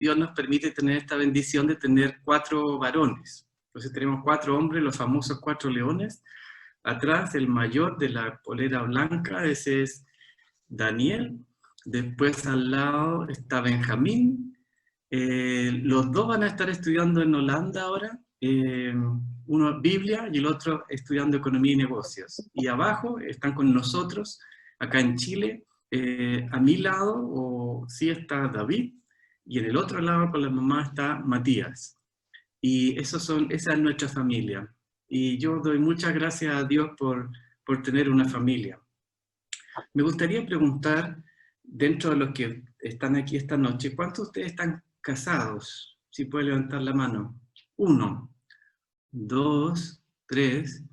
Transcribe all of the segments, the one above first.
Dios nos permite tener esta bendición de tener 4 varones. Entonces tenemos 4 hombres, los famosos 4 leones. Atrás, el mayor de la polera blanca, ese es Daniel. Después al lado está Benjamín. Los dos van a estar estudiando en Holanda ahora. Uno Biblia y el otro estudiando Economía y Negocios. Y abajo están con nosotros, acá en Chile, a mi lado, sí está David, y en el otro lado con la mamá está Matías. Y esa es nuestra familia. Y yo doy muchas gracias a Dios por tener una familia. Me gustaría preguntar, dentro de los que están aquí esta noche, ¿cuántos de ustedes están casados? Si puede levantar la mano. 1, 2, 3.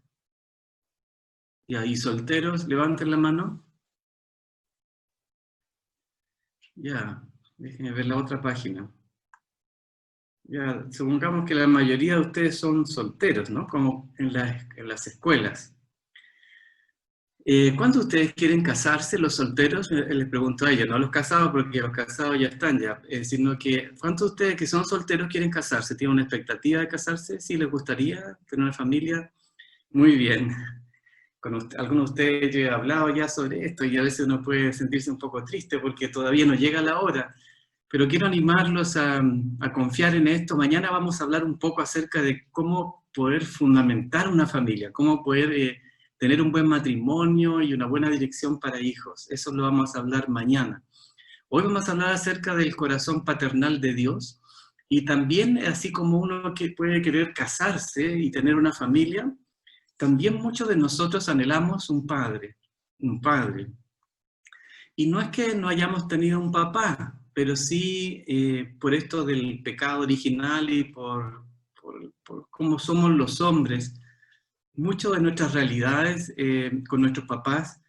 Y ahí solteros, levanten la mano. Ya, déjenme ver la otra página. Ya, supongamos que la mayoría de ustedes son solteros, ¿no? Como en las escuelas. ¿Cuántos de ustedes quieren casarse, los solteros? Les pregunto a ellos, no a los casados, porque los casados ya están ya, sino que ¿cuántos de ustedes que son solteros quieren casarse? ¿Tienen una expectativa de casarse? ¿Sí les gustaría tener una familia? Muy bien. Con algunos de ustedes yo he hablado ya sobre esto y a veces uno puede sentirse un poco triste porque todavía no llega la hora. Pero quiero animarlos a confiar en esto. Mañana vamos a hablar un poco acerca de cómo poder fundamentar una familia, cómo poder tener un buen matrimonio y una buena dirección para hijos. Eso lo vamos a hablar mañana. Hoy vamos a hablar acerca del corazón paternal de Dios y también, así como uno que puede querer casarse y tener una familia, también muchos de nosotros anhelamos un padre, un padre. Y no es que no hayamos tenido un papá, pero sí por esto del pecado original y por cómo somos los hombres, muchas de nuestras realidades con nuestros papás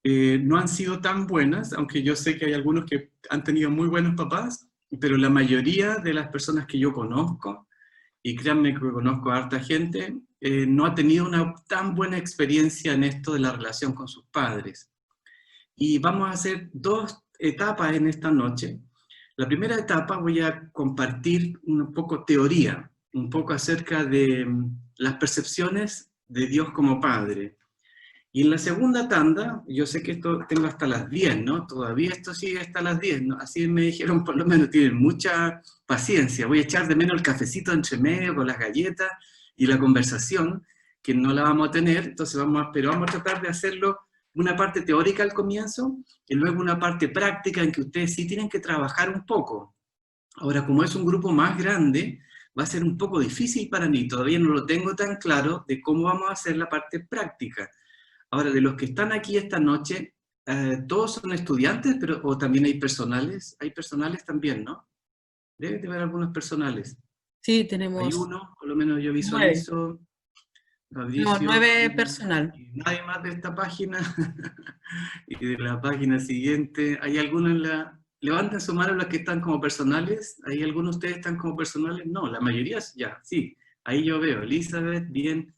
no han sido tan buenas, aunque yo sé que hay algunos que han tenido muy buenos papás, pero la mayoría de las personas que yo conozco, y créanme que conozco a harta gente, no ha tenido una tan buena experiencia en esto de la relación con sus padres. Y vamos a hacer 2 etapas en esta noche. La primera etapa voy a compartir un poco teoría, un poco acerca de las percepciones de Dios como Padre. Y en la segunda tanda, yo sé que esto tengo hasta las 10, ¿no? Todavía esto sigue hasta las 10, ¿no? Así me dijeron, por lo menos tienen mucha paciencia. Voy a echar de menos el cafecito entre medio con las galletas y la conversación, que no la vamos a tener, entonces pero vamos a tratar de hacerlo una parte teórica al comienzo y luego una parte práctica en que ustedes sí tienen que trabajar un poco. Ahora, como es un grupo más grande, va a ser un poco difícil para mí, todavía no lo tengo tan claro de cómo vamos a hacer la parte práctica. Ahora, de los que están aquí esta noche, ¿todos son estudiantes o también hay personales? Hay personales también, ¿no? Debe de haber algunos personales. Sí, Hay tenemos uno, por lo menos yo 9. visualizo, No, Fabricio, 9 personal. y nadie más de esta página, y de la página siguiente. ¿Hay alguno en la...? Levanten su mano los que están como personales. ¿Hay algunos de ustedes están como personales? No, la mayoría ya, sí. Ahí yo veo, Elizabeth, bien.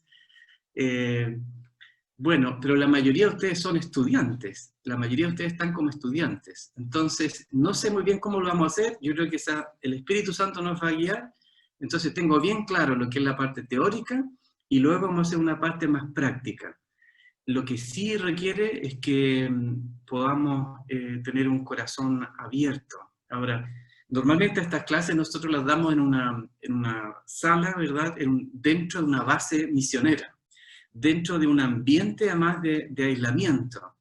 Bueno, pero la mayoría de ustedes son estudiantes. La mayoría de ustedes están como estudiantes. Entonces, no sé muy bien cómo lo vamos a hacer. Yo creo que el Espíritu Santo nos va a guiar. Entonces, tengo bien claro lo que es la parte teórica y luego vamos a hacer una parte más práctica. Lo que sí requiere es que podamos tener un corazón abierto. Ahora, normalmente estas clases nosotros las damos en una sala, ¿verdad? Dentro de una base misionera, dentro de un ambiente además de aislamiento.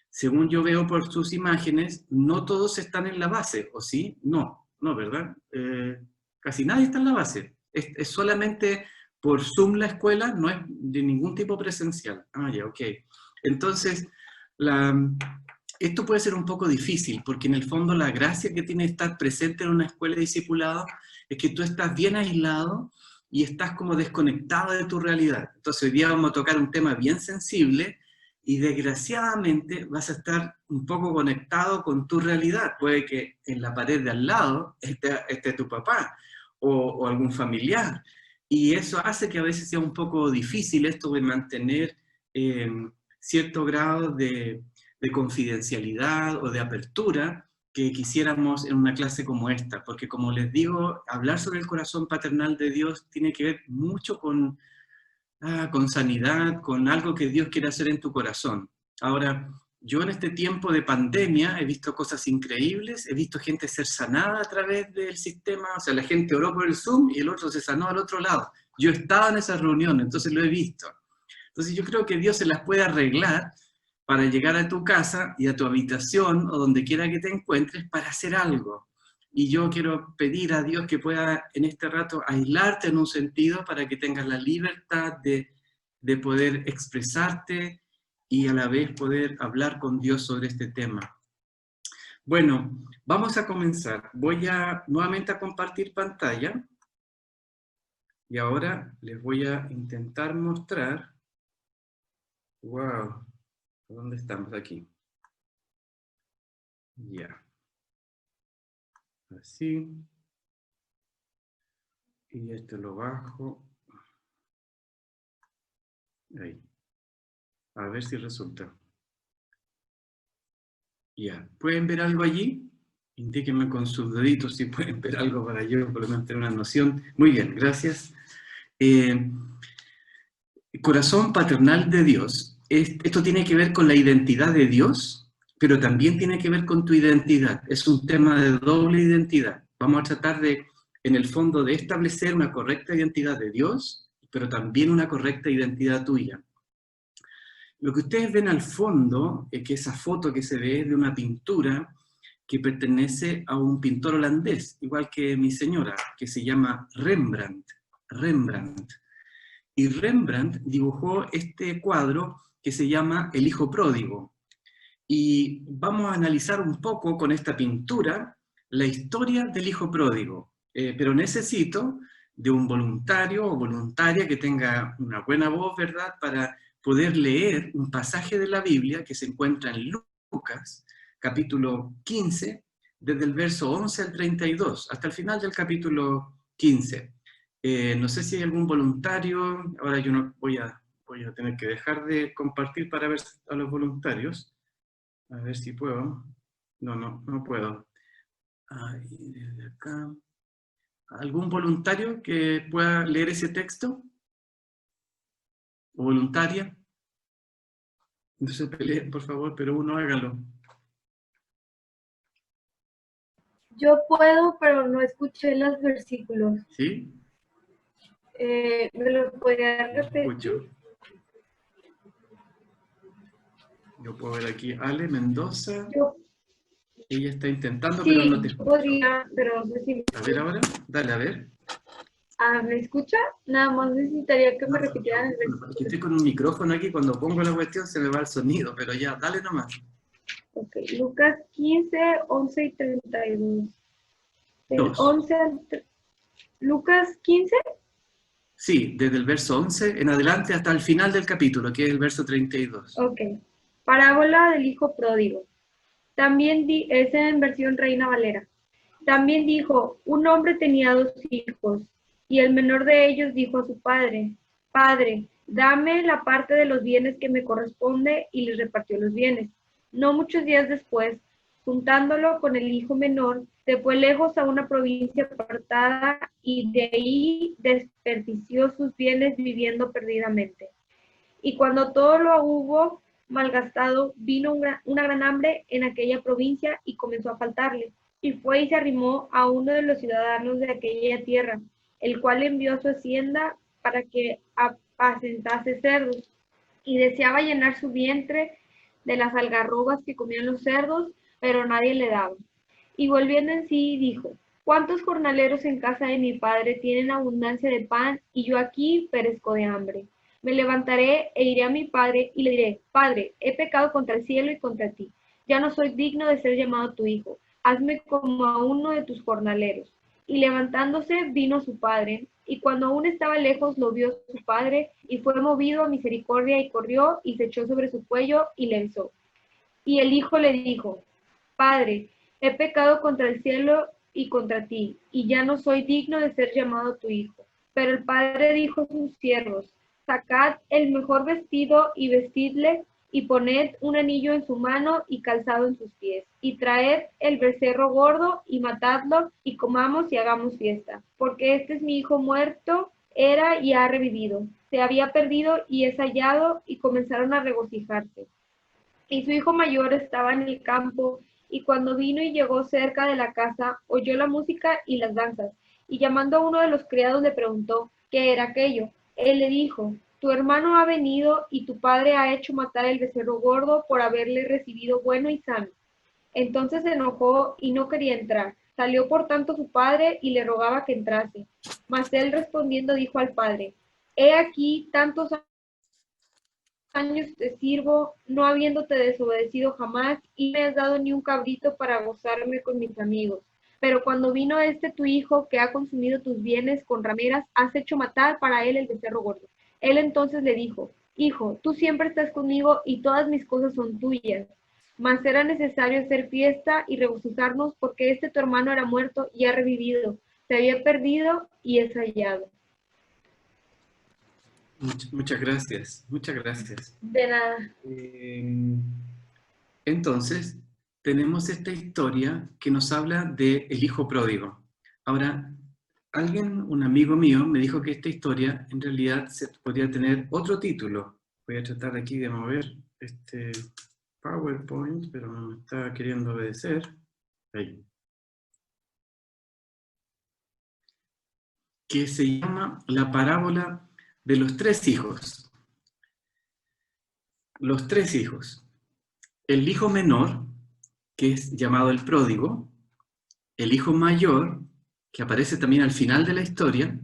Según yo veo por sus imágenes, no todos están en la base, ¿o sí? No, ¿verdad? Casi nadie está en la base. Es solamente por Zoom la escuela, no es de ningún tipo presencial. Ah, ya, ok. Entonces, esto puede ser un poco difícil, porque en el fondo la gracia que tiene estar presente en una escuela de discipulado es que tú estás bien aislado y estás como desconectado de tu realidad. Entonces hoy día vamos a tocar un tema bien sensible y desgraciadamente vas a estar un poco conectado con tu realidad. Puede que en la pared de al lado esté tu papá o algún familiar. Y eso hace que a veces sea un poco difícil esto de mantener cierto grado de confidencialidad o de apertura que quisiéramos en una clase como esta, porque como les digo, hablar sobre el corazón paternal de Dios tiene que ver mucho con sanidad, con algo que Dios quiere hacer en tu corazón. Ahora, yo en este tiempo de pandemia he visto cosas increíbles, he visto gente ser sanada a través del sistema, o sea, la gente oró por el Zoom y el otro se sanó al otro lado. Yo estaba en esas reuniones, entonces lo he visto. Entonces yo creo que Dios se las puede arreglar para llegar a tu casa y a tu habitación o donde quiera que te encuentres para hacer algo. Y yo quiero pedir a Dios que pueda en este rato aislarte en un sentido para que tengas la libertad de poder expresarte y a la vez poder hablar con Dios sobre este tema. Bueno, vamos a comenzar. Voy nuevamente a compartir pantalla y ahora les voy a intentar mostrar. Wow, ¿dónde estamos? Aquí. Ya. Así. Y esto lo bajo. Ahí. A ver si resulta. Ya. ¿Pueden ver algo allí? Indíquenme con sus deditos si pueden ver algo para yo por lo menos tener una noción. Muy bien, gracias. Corazón paternal de Dios. Esto tiene que ver con la identidad de Dios, pero también tiene que ver con tu identidad. Es un tema de doble identidad. Vamos a tratar de, en el fondo, de establecer una correcta identidad de Dios, pero también una correcta identidad tuya. Lo que ustedes ven al fondo, es que esa foto que se ve es de una pintura que pertenece a un pintor holandés, igual que mi señora, que se llama Rembrandt. Rembrandt. Y Rembrandt dibujó este cuadro que se llama El Hijo Pródigo. Y vamos a analizar un poco con esta pintura la historia del Hijo Pródigo. Pero necesito de un voluntario o voluntaria que tenga una buena voz, ¿verdad?, para poder leer un pasaje de la Biblia que se encuentra en Lucas, capítulo 15, desde el verso 11 al 32, hasta el final del capítulo 15. No sé si hay algún voluntario, ahora yo no voy a tener que dejar de compartir para ver a los voluntarios, a ver si puedo. No puedo. Ahí, desde acá. ¿Algún voluntario que pueda leer ese texto? ¿O voluntaria? No se peleen, por favor, pero uno hágalo. Yo puedo, pero no escuché los versículos. ¿Sí? ¿Me lo podría repetir? Escucho. Yo puedo ver aquí Ale Mendoza. Ella está intentando, pero no te escucho. Podría, pero no sé si... A ver ahora, dale, a ver. ¿Me escucha? Nada más necesitaría que me repitieran el versículo. Yo estoy con un micrófono aquí, cuando pongo la cuestión se me va el sonido, pero ya, dale nomás. Ok, Lucas 15, 11 y 32. Del Dos. 11 al... ¿Lucas 15? Sí, desde el verso 11 en adelante hasta el final del capítulo, que es el verso 32. Ok. Parábola del hijo pródigo. También es en versión Reina Valera. También dijo, un hombre tenía 2 hijos, y el menor de ellos dijo a su padre, Padre, dame la parte de los bienes que me corresponde, y les repartió los bienes. No muchos días después, juntándolo con el hijo menor, se fue lejos a una provincia apartada, y de ahí desperdició sus bienes viviendo perdidamente. Y cuando todo lo hubo malgastado, vino una gran hambre en aquella provincia y comenzó a faltarle. Y fue y se arrimó a uno de los ciudadanos de aquella tierra, el cual envió a su hacienda para que apacentase cerdos. Y deseaba llenar su vientre de las algarrobas que comían los cerdos, pero nadie le daba. Y volviendo en sí, dijo, ¿cuántos jornaleros en casa de mi padre tienen abundancia de pan, y yo aquí perezco de hambre? Me levantaré e iré a mi padre y le diré, Padre, he pecado contra el cielo y contra ti. Ya no soy digno de ser llamado tu hijo. Hazme como a uno de tus jornaleros. Y levantándose vino su padre, y cuando aún estaba lejos lo vio su padre, y fue movido a misericordia, y corrió, y se echó sobre su cuello, y le besó. Y el hijo le dijo, Padre, he pecado contra el cielo y contra ti, y ya no soy digno de ser llamado tu hijo. Pero el padre dijo a sus siervos, sacad el mejor vestido y vestidle, y poned un anillo en su mano y calzado en sus pies, y traed el becerro gordo y matadlo, y comamos y hagamos fiesta, porque este es mi hijo muerto, era y ha revivido, se había perdido y es hallado, y comenzaron a regocijarse. Y su hijo mayor estaba en el campo, y cuando vino y llegó cerca de la casa, oyó la música y las danzas, y llamando a uno de los criados le preguntó qué era aquello. Él le dijo, tu hermano ha venido y tu padre ha hecho matar el becerro gordo por haberle recibido bueno y sano. Entonces se enojó y no quería entrar. Salió por tanto su padre y le rogaba que entrase. Mas él respondiendo dijo al padre, he aquí tantos años te sirvo, no habiéndote desobedecido jamás, y no me has dado ni un cabrito para gozarme con mis amigos. Pero cuando vino este tu hijo, que ha consumido tus bienes con rameras, has hecho matar para él el becerro gordo. Él entonces le dijo, hijo, tú siempre estás conmigo y todas mis cosas son tuyas. Mas era necesario hacer fiesta y regocijarnos, porque este tu hermano era muerto y ha revivido, se había perdido y es hallado. Muchas gracias, muchas gracias. De nada. Entonces, tenemos esta historia que nos habla del hijo pródigo. Ahora, un amigo mío, me dijo que esta historia en realidad podría tener otro título. Voy a tratar aquí de mover este PowerPoint, pero no me está queriendo obedecer. Ahí. Que se llama La parábola de los tres hijos. Los tres hijos. El hijo menor, que es llamado el pródigo, el hijo mayor, que aparece también al final de la historia,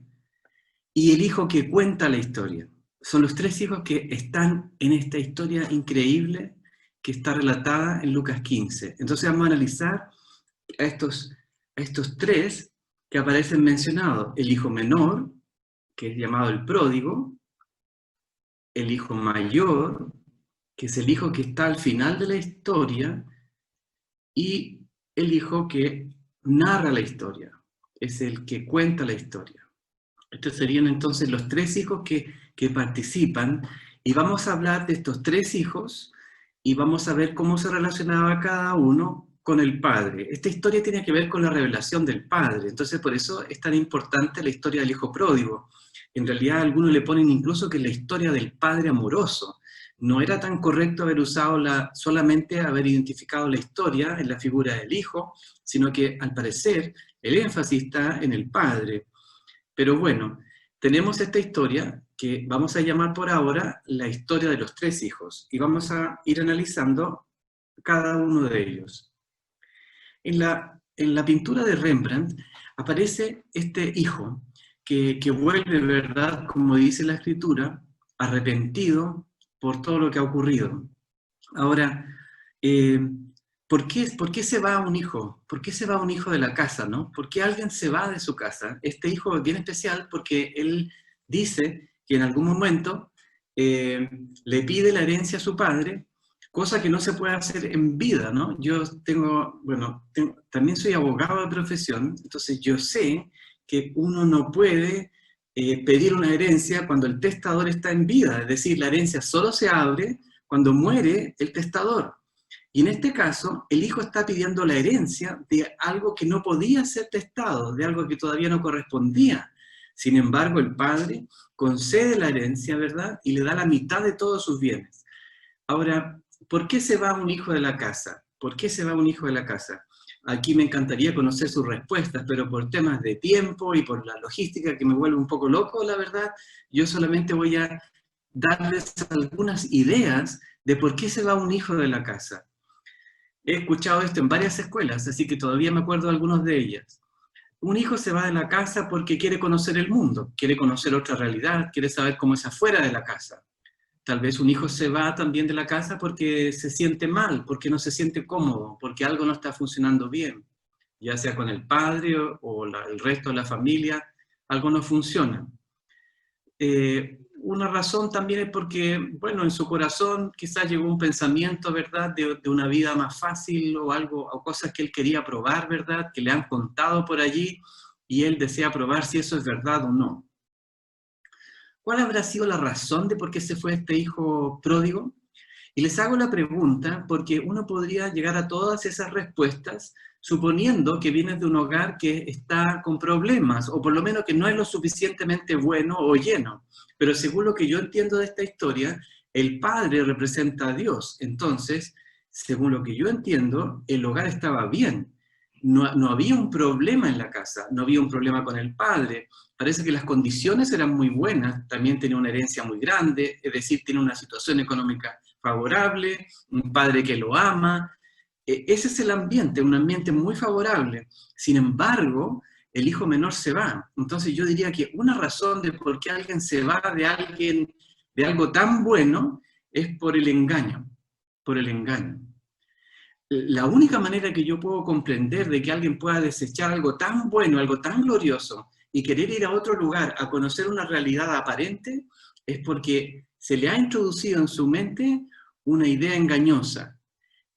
y el hijo que cuenta la historia. Son los tres hijos que están en esta historia increíble que está relatada en Lucas 15. Entonces vamos a analizar a estos tres que aparecen mencionados. El hijo menor, que es llamado el pródigo, el hijo mayor, que es el hijo que está al final de la historia, y el hijo que narra la historia, es el que cuenta la historia. Estos serían entonces los tres hijos que participan, y vamos a hablar de estos tres hijos, y vamos a ver cómo se relacionaba cada uno con el Padre. Esta historia tiene que ver con la revelación del Padre, entonces por eso es tan importante la historia del hijo pródigo. En realidad algunos le ponen incluso que es la historia del Padre amoroso. No era tan correcto haber usado solamente haber identificado la historia en la figura del hijo, sino que al parecer el énfasis está en el Padre. Pero bueno, tenemos esta historia que vamos a llamar por ahora la historia de los tres hijos, y vamos a ir analizando cada uno de ellos. En la pintura de Rembrandt aparece este hijo que vuelve, ¿verdad?, como dice la escritura, arrepentido por todo lo que ha ocurrido. Ahora, ¿por qué se va un hijo? ¿Por qué se va un hijo de la casa, no? ¿Por qué alguien se va de su casa? Este hijo es bien especial porque él dice que en algún momento le pide la herencia a su padre, cosa que no se puede hacer en vida, ¿no? Yo también soy abogado de profesión, entonces yo sé que uno no puede pedir una herencia cuando el testador está en vida, es decir, la herencia solo se abre cuando muere el testador. Y en este caso, el hijo está pidiendo la herencia de algo que no podía ser testado, de algo que todavía no correspondía. Sin embargo, el padre concede la herencia, ¿verdad?, y le da la mitad de todos sus bienes. Ahora, ¿por qué se va un hijo de la casa? ¿Por qué se va un hijo de la casa? Aquí me encantaría conocer sus respuestas, pero por temas de tiempo y por la logística que me vuelve un poco loco, la verdad, yo solamente voy a darles algunas ideas de por qué se va un hijo de la casa. He escuchado esto en varias escuelas, así que todavía me acuerdo de algunas de ellas. Un hijo se va de la casa porque quiere conocer el mundo, quiere conocer otra realidad, quiere saber cómo es afuera de la casa. Tal vez un hijo se va también de la casa porque se siente mal, porque no se siente cómodo, porque algo no está funcionando bien, ya sea con el padre o el resto de la familia, algo no funciona. Una razón también es porque, bueno, en su corazón quizás llegó un pensamiento, ¿verdad?, de una vida más fácil o algo, o cosas que él quería probar, ¿verdad?, que le han contado por allí, y él desea probar si eso es verdad o no. ¿Cuál habrá sido la razón de por qué se fue este hijo pródigo? Y les hago la pregunta porque uno podría llegar a todas esas respuestas suponiendo que vienes de un hogar que está con problemas, o por lo menos que no es lo suficientemente bueno o lleno. Pero según lo que yo entiendo de esta historia, el padre representa a Dios. Entonces, según lo que yo entiendo, el hogar estaba bien. No había un problema en la casa, no había un problema con el padre. Parece que las condiciones eran muy buenas, también tenía una herencia muy grande, es decir, tiene una situación económica favorable, un padre que lo ama. Ese es el ambiente, un ambiente muy favorable. Sin embargo, el hijo menor se va. Entonces yo diría que una razón de por qué alguien se va de algo tan bueno, es por el engaño, por el engaño. La única manera que yo puedo comprender de que alguien pueda desechar algo tan bueno, algo tan glorioso, y querer ir a otro lugar a conocer una realidad aparente, es porque se le ha introducido en su mente una idea engañosa.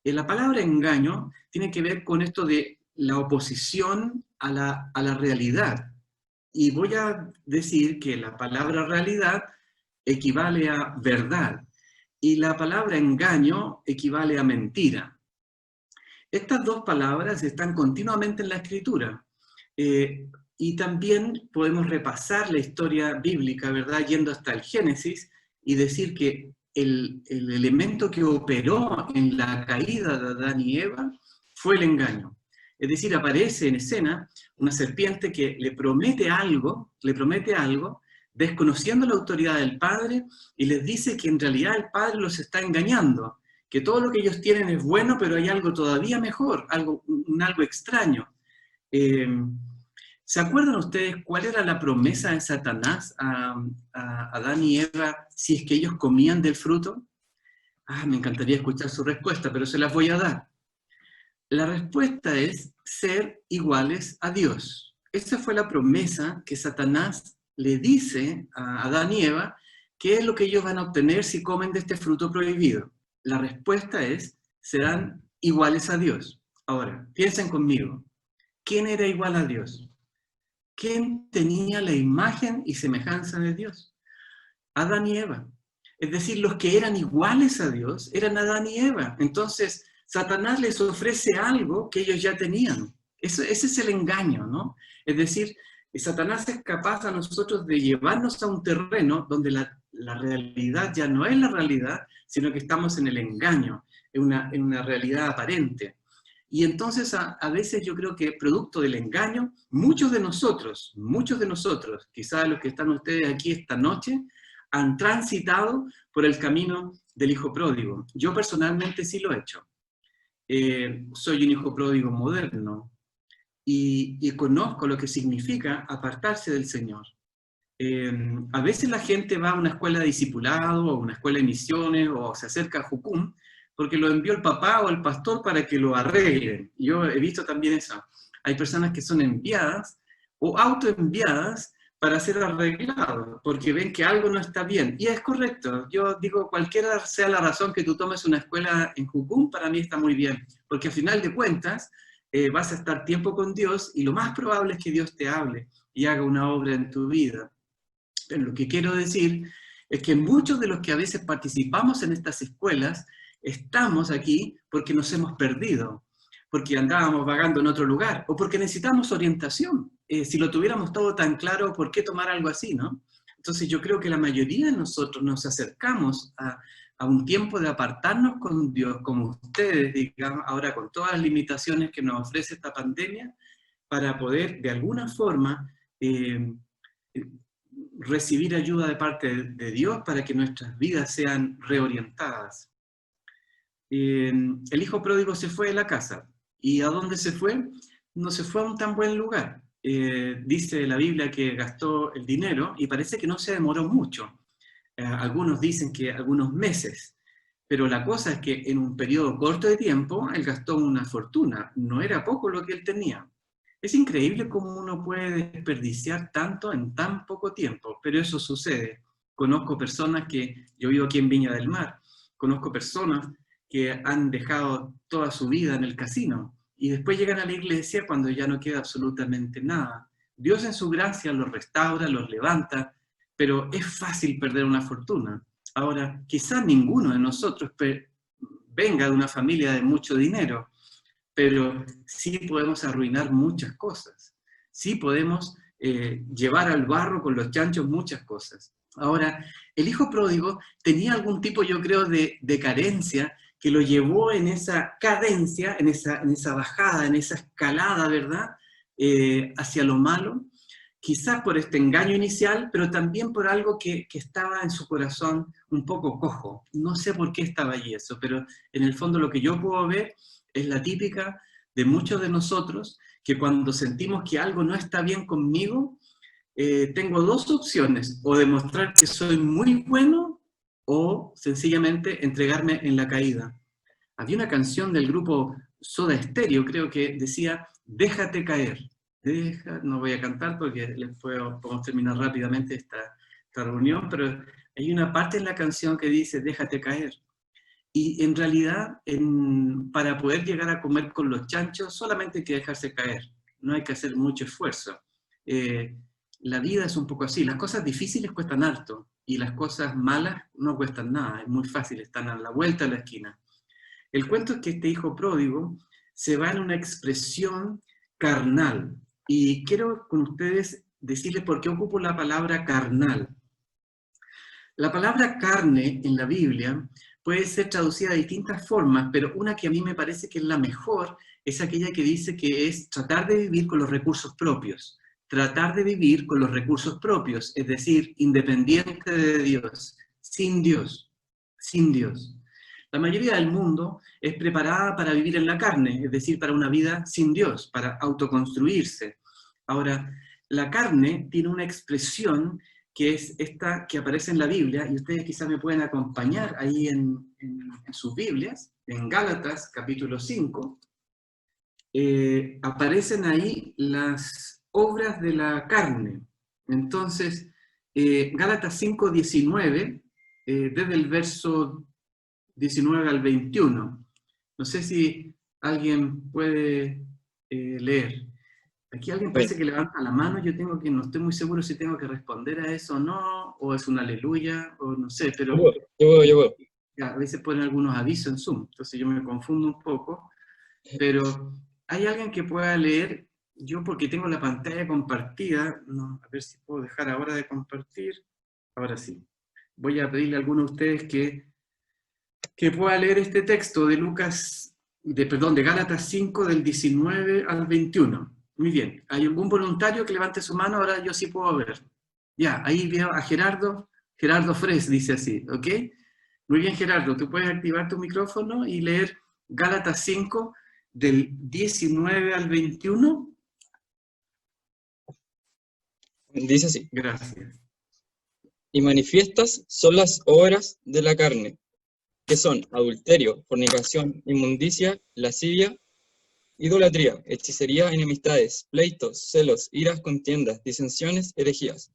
La palabra engaño tiene que ver con esto de la oposición a la realidad. Y voy a decir que la palabra realidad equivale a verdad y la palabra engaño equivale a mentira. Estas dos palabras están continuamente en la Escritura. Y también podemos repasar la historia bíblica, ¿verdad? Yendo hasta el Génesis y decir que el elemento que operó en la caída de Adán y Eva fue el engaño. Es decir, aparece en escena una serpiente que le promete algo, desconociendo la autoridad del Padre, y les dice que en realidad el Padre los está engañando, que todo lo que ellos tienen es bueno, pero hay algo todavía mejor, algo extraño. ¿Se acuerdan ustedes cuál era la promesa de Satanás a Adán y Eva si es que ellos comían del fruto? Me encantaría escuchar su respuesta, pero se las voy a dar. La respuesta es ser iguales a Dios. Esa fue la promesa que Satanás le dice a Adán y Eva, que es lo que ellos van a obtener si comen de este fruto prohibido. La respuesta es, serán iguales a Dios. Ahora, piensen conmigo, ¿quién era igual a Dios? ¿Quién tenía la imagen y semejanza de Dios? Adán y Eva. Es decir, los que eran iguales a Dios eran Adán y Eva. Entonces, Satanás les ofrece algo que ellos ya tenían. Ese es el engaño, ¿no? Es decir, Satanás es capaz a nosotros de llevarnos a un terreno donde la realidad ya no es la realidad, sino que estamos en el engaño, en una realidad aparente. Y entonces a veces yo creo que producto del engaño, muchos de nosotros, quizás los que están ustedes aquí esta noche, han transitado por el camino del hijo pródigo. Yo personalmente sí lo he hecho. Soy un hijo pródigo moderno y conozco lo que significa apartarse del Señor. A veces la gente va a una escuela de discipulado, o una escuela de misiones, o se acerca a Jucum, porque lo envió el papá o el pastor para que lo arreglen. Yo he visto también eso. Hay personas que son enviadas o autoenviadas para ser arreglados, porque ven que algo no está bien. Y es correcto. Yo digo, cualquiera sea la razón que tú tomes una escuela en Jucum, para mí está muy bien, porque al final de cuentas vas a estar tiempo con Dios y lo más probable es que Dios te hable y haga una obra en tu vida. Pero lo que quiero decir es que muchos de los que a veces participamos en estas escuelas estamos aquí porque nos hemos perdido, porque andábamos vagando en otro lugar, o porque necesitamos orientación. Si lo tuviéramos todo tan claro, ¿por qué tomar algo así, no? Entonces yo creo que la mayoría de nosotros nos acercamos a un tiempo de apartarnos con Dios, como ustedes, digamos, ahora con todas las limitaciones que nos ofrece esta pandemia, para poder de alguna forma recibir ayuda de parte de Dios para que nuestras vidas sean reorientadas. El hijo pródigo se fue de la casa. ¿Y a dónde se fue? No se fue a un tan buen lugar. Dice la Biblia que gastó el dinero y parece que no se demoró mucho. Algunos dicen que algunos meses. Pero la cosa es que en un periodo corto de tiempo él gastó una fortuna. No era poco lo que él tenía. Es increíble cómo uno puede desperdiciar tanto en tan poco tiempo, pero eso sucede. Conozco personas yo vivo aquí en Viña del Mar, conozco personas que han dejado toda su vida en el casino y después llegan a la iglesia cuando ya no queda absolutamente nada. Dios en su gracia los restaura, los levanta, pero es fácil perder una fortuna. Ahora, quizás ninguno de nosotros venga de una familia de mucho dinero, pero sí podemos arruinar muchas cosas. Sí podemos llevar al barro con los chanchos muchas cosas. Ahora, el hijo pródigo tenía algún tipo, yo creo, de carencia que lo llevó en esa cadencia, en esa bajada, en esa escalada, ¿verdad? Hacia lo malo, quizás por este engaño inicial, pero también por algo que estaba en su corazón un poco cojo. No sé por qué estaba allí eso, pero en el fondo lo que yo puedo ver es la típica de muchos de nosotros, que cuando sentimos que algo no está bien conmigo, tengo dos opciones: o demostrar que soy muy bueno, o sencillamente entregarme en la caída. Había una canción del grupo Soda Stereo, creo que decía, déjate caer. No voy a cantar porque podemos terminar rápidamente esta reunión, pero hay una parte en la canción que dice, déjate caer. Y en realidad, para poder llegar a comer con los chanchos, solamente hay que dejarse caer. No hay que hacer mucho esfuerzo. La vida es un poco así. Las cosas difíciles cuestan harto y las cosas malas no cuestan nada. Es muy fácil, están a la vuelta de la esquina. El cuento es que este hijo pródigo se va en una expresión carnal. Y quiero con ustedes decirles por qué ocupo la palabra carnal. La palabra carne en la Biblia puede ser traducida de distintas formas, pero una que a mí me parece que es la mejor es aquella que dice que es tratar de vivir con los recursos propios. Tratar de vivir con los recursos propios, es decir, independiente de Dios, sin Dios, sin Dios. La mayoría del mundo es preparada para vivir en la carne, es decir, para una vida sin Dios, para autoconstruirse. Ahora, la carne tiene una expresión que es esta que aparece en la Biblia, y ustedes quizás me pueden acompañar ahí en sus Biblias, en Gálatas capítulo 5, aparecen ahí las obras de la carne. Entonces, Gálatas 5, 19, desde el verso 19 al 21. No sé si alguien puede leer. Aquí alguien parece que levanta la mano, no estoy muy seguro si tengo que responder a eso o no, o es un aleluya, o no sé, pero Yo puedo. a veces ponen algunos avisos en Zoom, entonces yo me confundo un poco, pero ¿hay alguien que pueda leer? Yo porque tengo la pantalla compartida, no, a ver si puedo dejar ahora de compartir, ahora sí. Voy a pedirle a alguno de ustedes que pueda leer este texto de de Gálatas 5, del 19 al 21. Muy bien. ¿Hay algún voluntario que levante su mano? Ahora yo sí puedo ver. Ya, ahí veo a Gerardo. Gerardo Fres dice así, ¿ok? Muy bien, Gerardo. ¿Tú puedes activar tu micrófono y leer Gálatas 5, del 19 al 21? Dice así. Gracias. Y manifiestas son las obras de la carne, que son adulterio, fornicación, inmundicia, lascivia, idolatría, hechicería, enemistades, pleitos, celos, iras, contiendas, disensiones, herejías,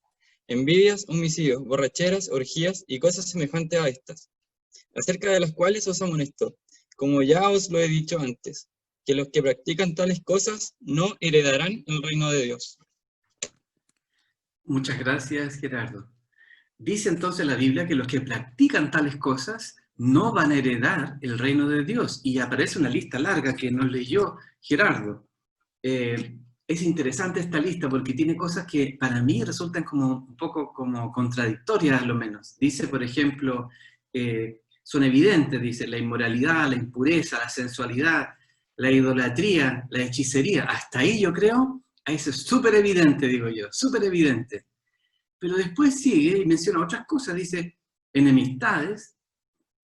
envidias, homicidios, borracheras, orgías y cosas semejantes a estas, acerca de las cuales os amonesto, como ya os lo he dicho antes, que los que practican tales cosas no heredarán el reino de Dios. Muchas gracias, Gerardo. Dice entonces la Biblia que los que practican tales cosas no van a heredar el reino de Dios. Y aparece una lista larga que nos leyó Gerardo. Es interesante esta lista porque tiene cosas que para mí resultan como un poco como contradictorias, a lo menos. Dice, por ejemplo, son evidentes, dice, la inmoralidad, la impureza, la sensualidad, la idolatría, la hechicería. Hasta ahí yo creo, eso es súper evidente, digo yo, súper evidente. Pero después sigue y menciona otras cosas, dice, enemistades.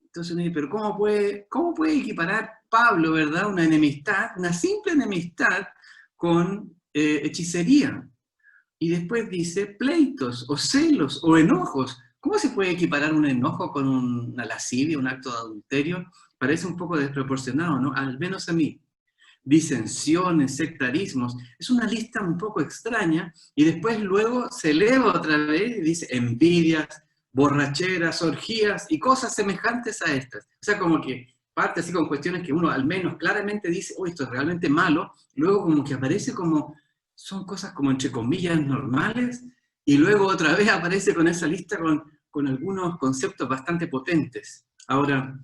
Entonces uno dice, pero ¿cómo puede equiparar Pablo, verdad, una enemistad, una simple enemistad, con hechicería? Y después dice pleitos, o celos, o enojos. ¿Cómo se puede equiparar un enojo con una lascivia, un acto de adulterio? Parece un poco desproporcionado, ¿no? Al menos a mí. Disensiones, sectarismos, es una lista un poco extraña, y después luego se eleva otra vez y dice envidias, borracheras, orgías y cosas semejantes a estas. O sea, como que parte así con cuestiones que uno al menos claramente dice, oh, esto es realmente malo, luego como que aparece como, son cosas como entre comillas normales, y luego otra vez aparece con esa lista con con algunos conceptos bastante potentes. Ahora,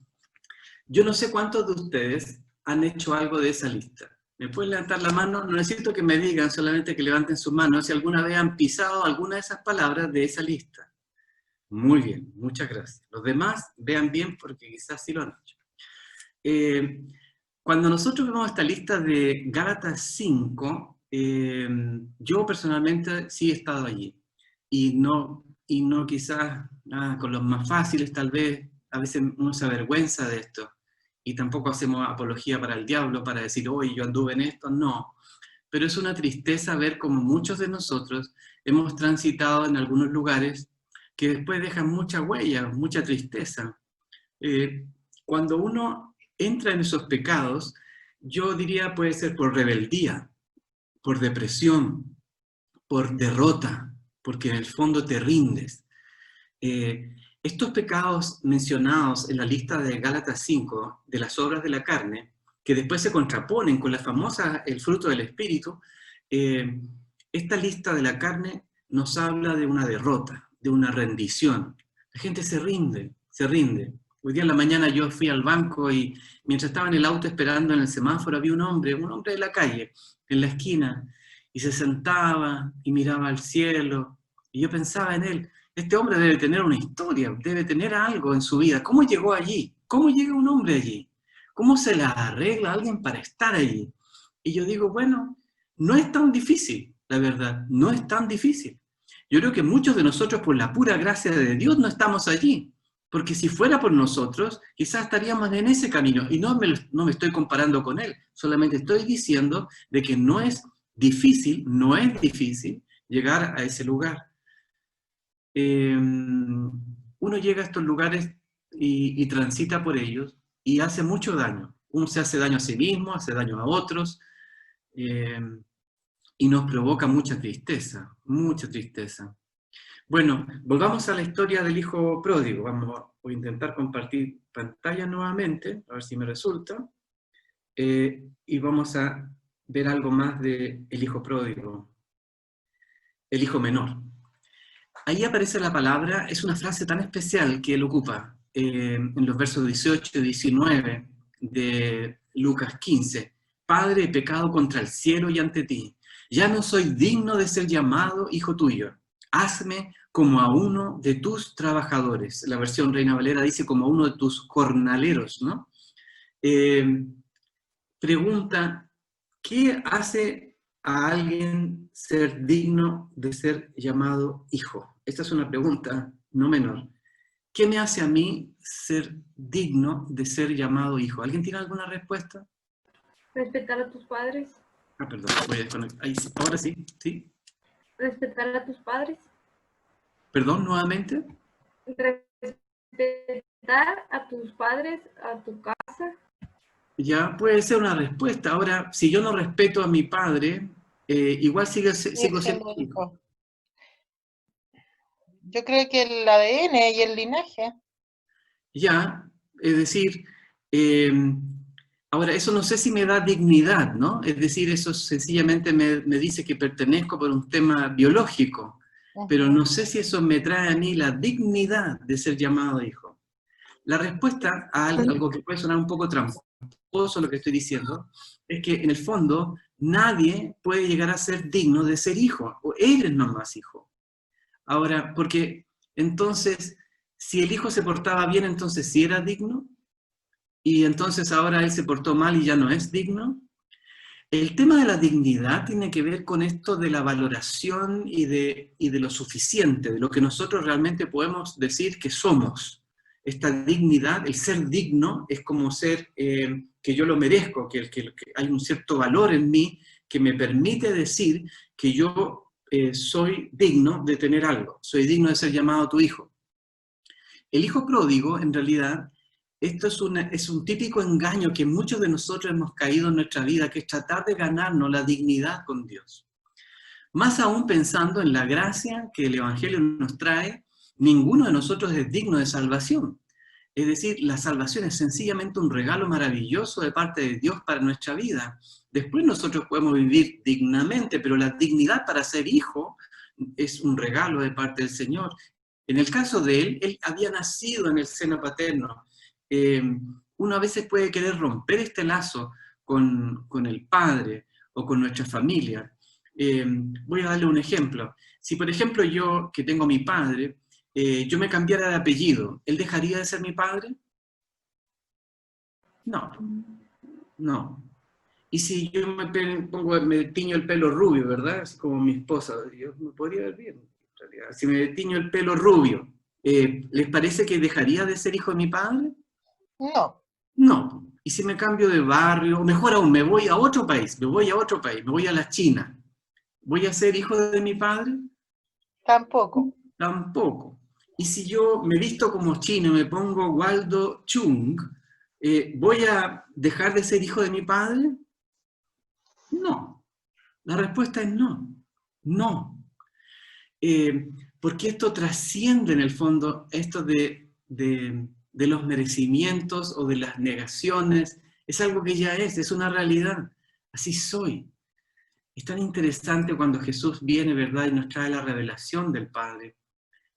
yo no sé cuántos de ustedes han hecho algo de esa lista. ¿Me pueden levantar la mano? No necesito que me digan, solamente que levanten su mano si alguna vez han pisado alguna de esas palabras de esa lista. Muy bien, muchas gracias. Los demás, vean bien porque quizás sí lo han hecho. Cuando nosotros vemos esta lista de Gálatas 5, yo personalmente sí he estado allí. Y no quizás con los más fáciles tal vez, a veces uno se avergüenza de esto. Y tampoco hacemos apología para el diablo, para decir, oye, yo anduve en esto, no. Pero es una tristeza ver cómo muchos de nosotros hemos transitado en algunos lugares que después dejan mucha huella, mucha tristeza. Cuando uno entra en esos pecados, yo diría puede ser por rebeldía, por depresión, por derrota, porque en el fondo te rindes. Estos pecados mencionados en la lista de Gálatas 5, de las obras de la carne, que después se contraponen con la famosa el fruto del Espíritu, esta lista de la carne nos habla de una derrota, de una rendición. La gente se rinde, se rinde. Hoy día en la mañana yo fui al banco y mientras estaba en el auto esperando en el semáforo había un hombre de la calle, en la esquina, y se sentaba y miraba al cielo, y yo pensaba en él, este hombre debe tener una historia, debe tener algo en su vida. ¿Cómo llegó allí? ¿Cómo llega un hombre allí? ¿Cómo se la arregla alguien para estar allí? Y yo digo, bueno, no es tan difícil, la verdad, no es tan difícil. Yo creo que muchos de nosotros, por la pura gracia de Dios, no estamos allí. Porque si fuera por nosotros, quizás estaríamos en ese camino. Y no me estoy comparando con él, solamente estoy diciendo de que no es difícil llegar a ese lugar. Uno llega a estos lugares y transita por ellos y hace mucho daño. Uno se hace daño a sí mismo, hace daño a otros y nos provoca mucha tristeza, mucha tristeza. Bueno, volvamos a la historia del hijo pródigo. Voy a intentar compartir pantalla nuevamente, a ver si me resulta. Y vamos a ver algo más del hijo pródigo, el hijo menor. Ahí aparece la palabra, es una frase tan especial que él ocupa en los versos 18 y 19 de Lucas 15. Padre, he pecado contra el cielo y ante ti. Ya no soy digno de ser llamado hijo tuyo. Hazme como a uno de tus trabajadores. La versión Reina Valera dice como a uno de tus jornaleros, ¿no? Pregunta, ¿qué hace a alguien ser digno de ser llamado hijo? Esta es una pregunta no menor. ¿Qué me hace a mí ser digno de ser llamado hijo? ¿Alguien tiene alguna respuesta? Respetar a tus padres. Perdón, voy a desconectar. Ahí, ahora sí, ¿sí? Respetar a tus padres. Perdón, nuevamente. Respetar a tus padres, a tu casa. Ya puede ser una respuesta. Ahora, si yo no respeto a mi padre, igual sigo siendo hijo. Yo creo que el ADN y el linaje. Ya, es decir, ahora eso no sé si me da dignidad, ¿no? Es decir, eso sencillamente me dice que pertenezco por un tema biológico, pero no sé si eso me trae a mí la dignidad de ser llamado hijo. La respuesta a algo que puede sonar un poco tramposo lo que estoy diciendo, es que en el fondo nadie puede llegar a ser digno de ser hijo, o eres nomás hijo. Ahora, porque entonces, si el hijo se portaba bien, entonces sí era digno, y entonces ahora él se portó mal y ya no es digno. El tema de la dignidad tiene que ver con esto de la valoración y de lo suficiente, de lo que nosotros realmente podemos decir que somos. Esta dignidad, el ser digno, es como ser que yo lo merezco, que hay un cierto valor en mí que me permite decir que yo soy digno de tener algo, soy digno de ser llamado tu hijo. El hijo pródigo, en realidad, esto es un típico engaño que muchos de nosotros hemos caído en nuestra vida, que es tratar de ganarnos la dignidad con Dios. Más aún pensando en la gracia que el Evangelio nos trae, ninguno de nosotros es digno de salvación. Es decir, la salvación es sencillamente un regalo maravilloso de parte de Dios para nuestra vida. Después nosotros podemos vivir dignamente, pero la dignidad para ser hijo es un regalo de parte del Señor. En el caso de él había nacido en el seno paterno. Uno a veces puede querer romper este lazo con el padre o con nuestra familia. Voy a darle un ejemplo. Si, por ejemplo, yo, que tengo a mi padre, yo me cambiara de apellido, ¿él dejaría de ser mi padre? No, no. Y si yo me tiño el pelo rubio, ¿verdad? Así como mi esposa, yo me podría ver bien, en realidad. Si me tiño el pelo rubio, ¿les parece que dejaría de ser hijo de mi padre? No, No. Y si me cambio de barrio, o mejor aún, me voy a otro país, me voy a la China, ¿voy a ser hijo de mi padre? tampoco. Tampoco. Y si yo me visto como chino y me pongo Waldo Chung, ¿voy a dejar de ser hijo de mi padre? No. La respuesta es no. No. Porque esto trasciende en el fondo esto de los merecimientos o de las negaciones. Es algo que ya es una realidad. Así soy. Es tan interesante cuando Jesús viene, ¿verdad?, y nos trae la revelación del Padre.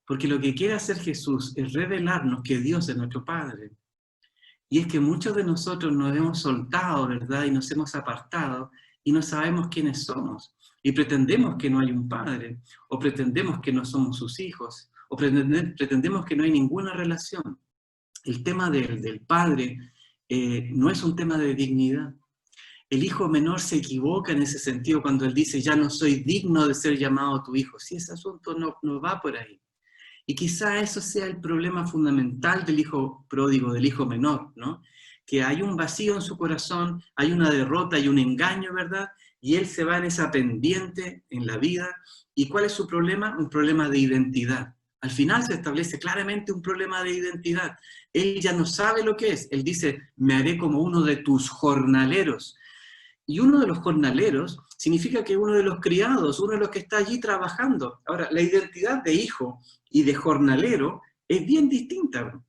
Porque lo que quiere hacer Jesús es revelarnos que Dios es nuestro Padre. Y es que muchos de nosotros nos hemos soltado, ¿verdad?, y nos hemos apartado y no sabemos quiénes somos. Y pretendemos que no hay un Padre, o pretendemos que no somos sus hijos, o pretendemos que no hay ninguna relación. El tema del Padre no es un tema de dignidad. El hijo menor se equivoca en ese sentido cuando él dice, ya no soy digno de ser llamado tu hijo. Si ese asunto no va por ahí. Y quizá eso sea el problema fundamental del hijo pródigo, del hijo menor, ¿no? Que hay un vacío en su corazón, hay una derrota, hay un engaño, ¿verdad? Y él se va en esa pendiente en la vida. ¿Y cuál es su problema? Un problema de identidad. Al final se establece claramente un problema de identidad. Él ya no sabe lo que es. Él dice, me haré como uno de tus jornaleros. Y uno de los jornaleros significa que uno de los criados, uno de los que está allí trabajando. Ahora, la identidad de hijo y de jornalero es bien distinta.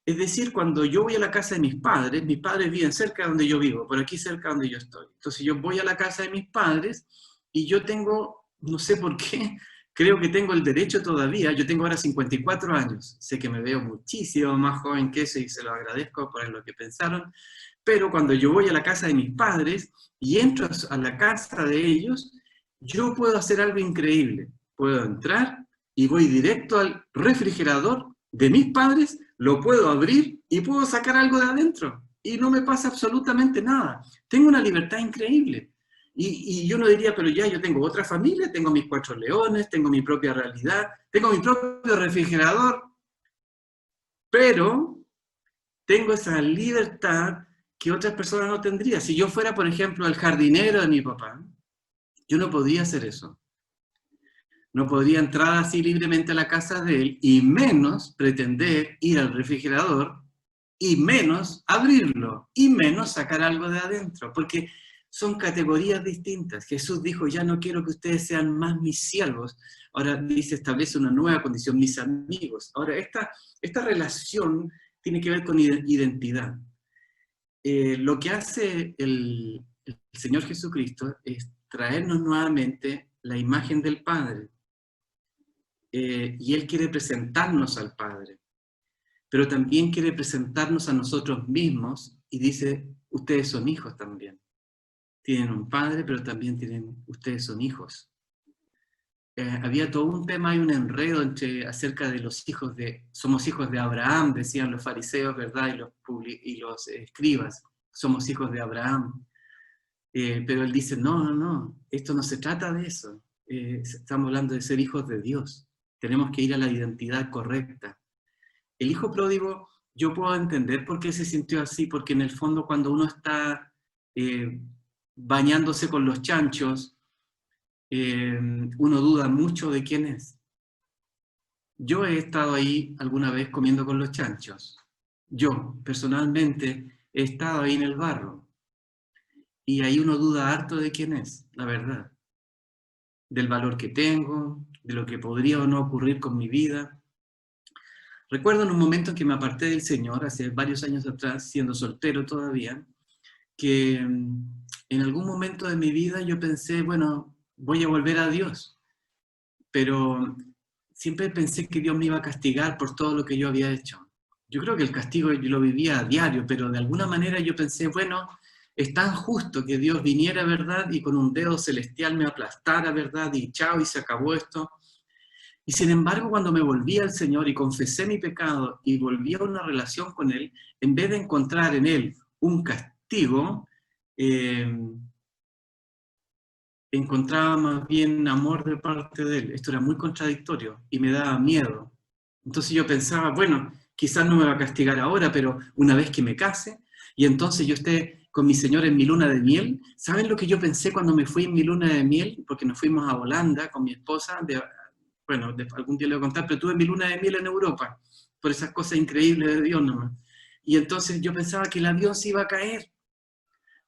Es decir, cuando yo voy a la casa de mis padres viven cerca de donde yo vivo, por aquí cerca de donde yo estoy. Entonces yo voy a la casa de mis padres y yo tengo, no sé por qué, creo que tengo el derecho todavía, yo tengo ahora 54 años, sé que me veo muchísimo más joven que eso y se lo agradezco por lo que pensaron, pero cuando yo voy a la casa de mis padres y entro a la casa de ellos, yo puedo hacer algo increíble. Puedo entrar y voy directo al refrigerador de mis padres, lo puedo abrir y puedo sacar algo de adentro. Y no me pasa absolutamente nada. Tengo una libertad increíble. Y yo no diría, pero ya yo tengo otra familia, tengo mis 4 leones, tengo mi propia realidad, tengo mi propio refrigerador, pero tengo esa libertad que otras personas no tendrían. Si yo fuera, por ejemplo, el jardinero de mi papá, yo no podría hacer eso. No podría entrar así libremente a la casa de él y menos pretender ir al refrigerador y menos abrirlo y menos sacar algo de adentro, porque son categorías distintas. Jesús dijo, ya no quiero que ustedes sean más mis siervos. Ahora dice, establece una nueva condición, mis amigos. Ahora, esta relación tiene que ver con identidad. Lo que hace el Señor Jesucristo es traernos nuevamente la imagen del Padre. Y Él quiere presentarnos al Padre, pero también quiere presentarnos a nosotros mismos y dice, ustedes son hijos también. Tienen un Padre, pero también ustedes son hijos. Había todo un tema y un enredo acerca de los hijos somos hijos de Abraham, decían los fariseos, ¿verdad? Y los escribas, somos hijos de Abraham. Pero él dice, no, esto no se trata de eso. Estamos hablando de ser hijos de Dios. Tenemos que ir a la identidad correcta. El hijo pródigo, yo puedo entender por qué se sintió así, porque en el fondo cuando uno está bañándose con los chanchos, uno duda mucho de quién es. Yo he estado ahí alguna vez comiendo con los chanchos. Yo, personalmente, he estado ahí en el barro. Y ahí uno duda harto de quién es, la verdad. Del valor que tengo, de lo que podría o no ocurrir con mi vida. Recuerdo en un momento en que me aparté del Señor, hace varios años atrás, siendo soltero todavía, que en algún momento de mi vida yo pensé, bueno, voy a volver a Dios. Pero siempre pensé que Dios me iba a castigar por todo lo que yo había hecho. Yo creo que el castigo yo lo vivía a diario, pero de alguna manera yo pensé, bueno, es tan justo que Dios viniera, ¿verdad? Y con un dedo celestial me aplastara, ¿verdad? Y chao, y se acabó esto. Y sin embargo, cuando me volví al Señor y confesé mi pecado y volví a una relación con Él, en vez de encontrar en Él un castigo, encontraba más bien amor de parte de Él. Esto era muy contradictorio y me daba miedo. Entonces yo pensaba, bueno, quizás no me va a castigar ahora, pero una vez que me case, y entonces yo esté con mi Señor en mi luna de miel. ¿Saben lo que yo pensé cuando me fui en mi luna de miel? Porque nos fuimos a Holanda con mi esposa, bueno, algún día le voy a contar, pero tuve mi luna de miel en Europa, por esas cosas increíbles de Dios nomás. Y entonces yo pensaba que el avión se iba a caer,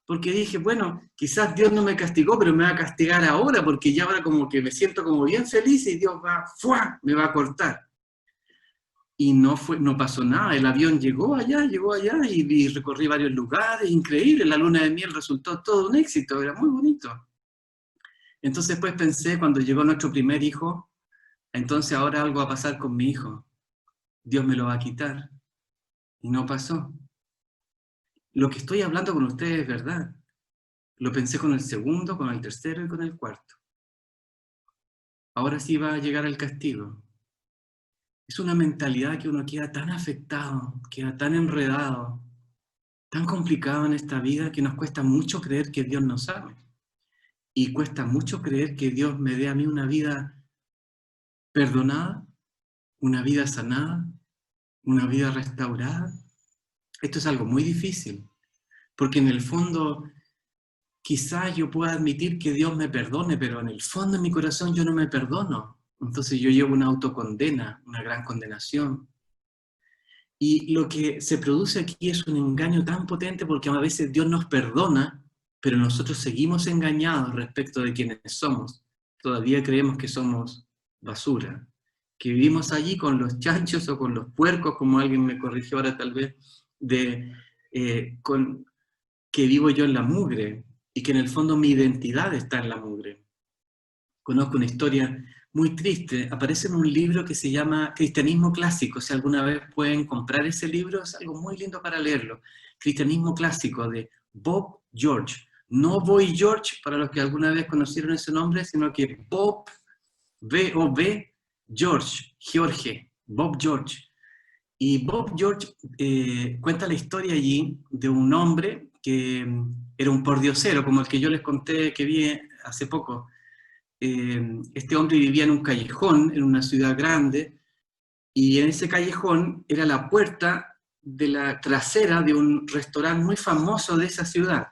porque dije, bueno, quizás Dios no me castigó, pero me va a castigar ahora, porque ya ahora como que me siento como bien feliz y Dios va, ¡fua!, me va a cortar. Y no pasó nada, el avión llegó allá y recorrí varios lugares, increíble, la luna de miel resultó todo un éxito, era muy bonito. Entonces pues pensé, cuando llegó nuestro primer hijo, entonces ahora algo va a pasar con mi hijo, Dios me lo va a quitar, y no pasó. Lo que estoy hablando con ustedes es verdad, lo pensé con el segundo, con el tercero y con el cuarto. Ahora sí va a llegar el castigo. Es una mentalidad que uno queda tan afectado, queda tan enredado, tan complicado en esta vida que nos cuesta mucho creer que Dios nos ama. Y cuesta mucho creer que Dios me dé a mí una vida perdonada, una vida sanada, una vida restaurada. Esto es algo muy difícil, porque en el fondo quizás yo pueda admitir que Dios me perdone, pero en el fondo de mi corazón yo no me perdono. Entonces yo llevo una autocondena, una gran condenación. Y lo que se produce aquí es un engaño tan potente porque a veces Dios nos perdona, pero nosotros seguimos engañados respecto de quienes somos. Todavía creemos que somos basura, que vivimos allí con los chanchos o con los puercos, como alguien me corrigió ahora tal vez, que vivo yo en la mugre y que en el fondo mi identidad está en la mugre. Conozco una historia muy triste, aparece en un libro que se llama Cristianismo Clásico, si alguna vez pueden comprar ese libro, es algo muy lindo para leerlo. Cristianismo Clásico, de Bob George. No Boy George, para los que alguna vez conocieron ese nombre, sino que Bob, B-O-B, George, Bob George. Y Bob George cuenta la historia allí de un hombre que era un pordiosero, como el que yo les conté que vi hace poco. Este hombre vivía en un callejón, en una ciudad grande, y en ese callejón era la puerta de la trasera de un restaurante muy famoso de esa ciudad.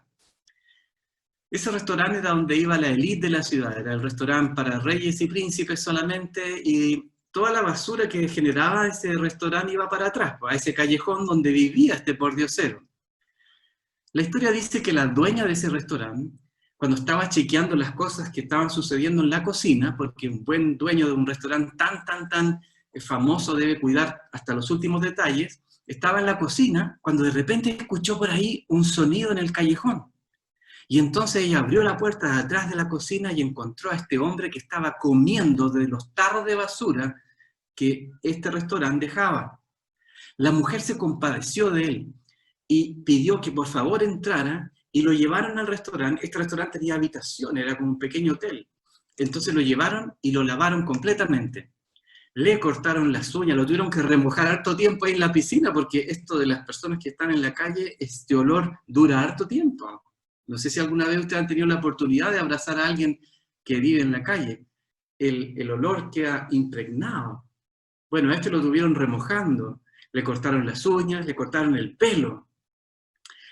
Ese restaurante era donde iba la élite de la ciudad, era el restaurante para reyes y príncipes solamente, y toda la basura que generaba ese restaurante iba para atrás, a ese callejón donde vivía este pordiosero. La historia dice que la dueña de ese restaurante, cuando estaba chequeando las cosas que estaban sucediendo en la cocina, porque un buen dueño de un restaurante tan famoso debe cuidar hasta los últimos detalles, estaba en la cocina cuando de repente escuchó por ahí un sonido en el callejón. Y entonces ella abrió la puerta de atrás de la cocina y encontró a este hombre que estaba comiendo de los tarros de basura que este restaurante dejaba. La mujer se compadeció de él y pidió que por favor entrara y lo llevaron al restaurante. Este restaurante tenía habitaciones, era como un pequeño hotel. Entonces lo llevaron y lo lavaron completamente. Le cortaron las uñas, lo tuvieron que remojar harto tiempo ahí en la piscina, porque esto de las personas que están en la calle, este olor dura harto tiempo. No sé si alguna vez ustedes han tenido la oportunidad de abrazar a alguien que vive en la calle. El olor queda impregnado. Bueno, a este lo tuvieron remojando. Le cortaron las uñas, le cortaron el pelo.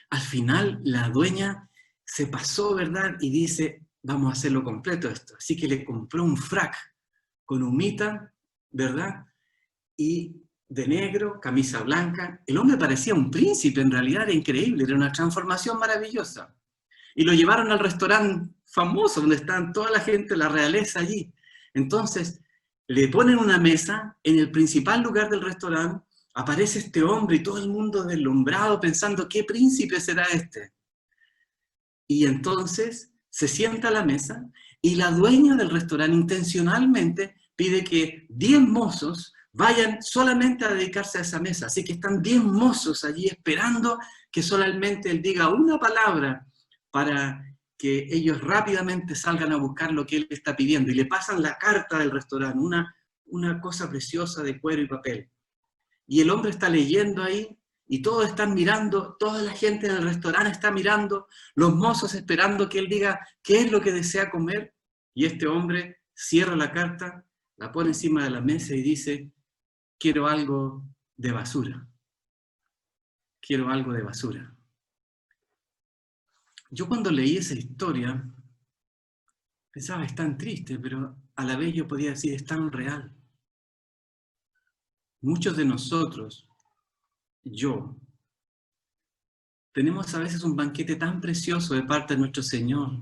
Al final la dueña se pasó, ¿verdad? Y dice, vamos a hacerlo completo esto. Así que le compró un frac con humita, ¿verdad? Y de negro, camisa blanca. El hombre parecía un príncipe, en realidad era increíble, era una transformación maravillosa. Y lo llevaron al restaurante famoso, donde están toda la gente, la realeza allí. Entonces, le ponen una mesa en el principal lugar del restaurante. Aparece este hombre y todo el mundo deslumbrado pensando, ¿qué príncipe será este? Y entonces se sienta a la mesa y la dueña del restaurante intencionalmente pide que 10 mozos vayan solamente a dedicarse a esa mesa. Así que están 10 mozos allí esperando que solamente él diga una palabra para que ellos rápidamente salgan a buscar lo que él está pidiendo. Y le pasan la carta del restaurante, una cosa preciosa de cuero y papel. Y el hombre está leyendo ahí, y todos están mirando, toda la gente del restaurante está mirando, los mozos esperando que él diga qué es lo que desea comer, y este hombre cierra la carta, la pone encima de la mesa y dice: quiero algo de basura. Quiero algo de basura. Yo cuando leí esa historia, pensaba, es tan triste, pero a la vez yo podía decir, es tan real. Muchos de nosotros, tenemos a veces un banquete tan precioso de parte de nuestro Señor,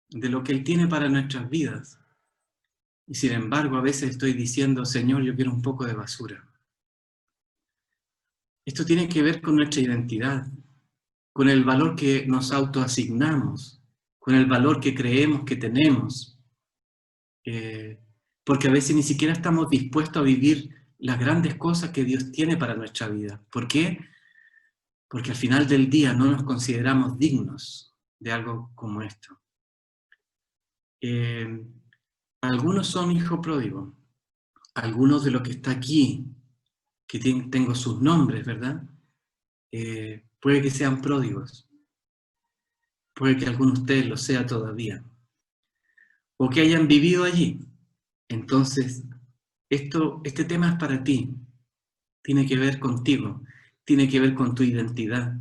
de lo que Él tiene para nuestras vidas. Y sin embargo, a veces estoy diciendo, Señor, yo quiero un poco de basura. Esto tiene que ver con nuestra identidad, con el valor que nos autoasignamos, con el valor que creemos que tenemos. Porque a veces ni siquiera estamos dispuestos a vivir las grandes cosas que Dios tiene para nuestra vida. ¿Por qué? Porque al final del día no nos consideramos dignos de algo como esto. Algunos son hijos pródigos. Algunos de los que está aquí, que tengo sus nombres, ¿verdad? Puede que sean pródigos. Puede que alguno de ustedes lo sea todavía. O que hayan vivido allí. Entonces, este tema es para ti. Tiene que ver contigo. Tiene que ver con tu identidad.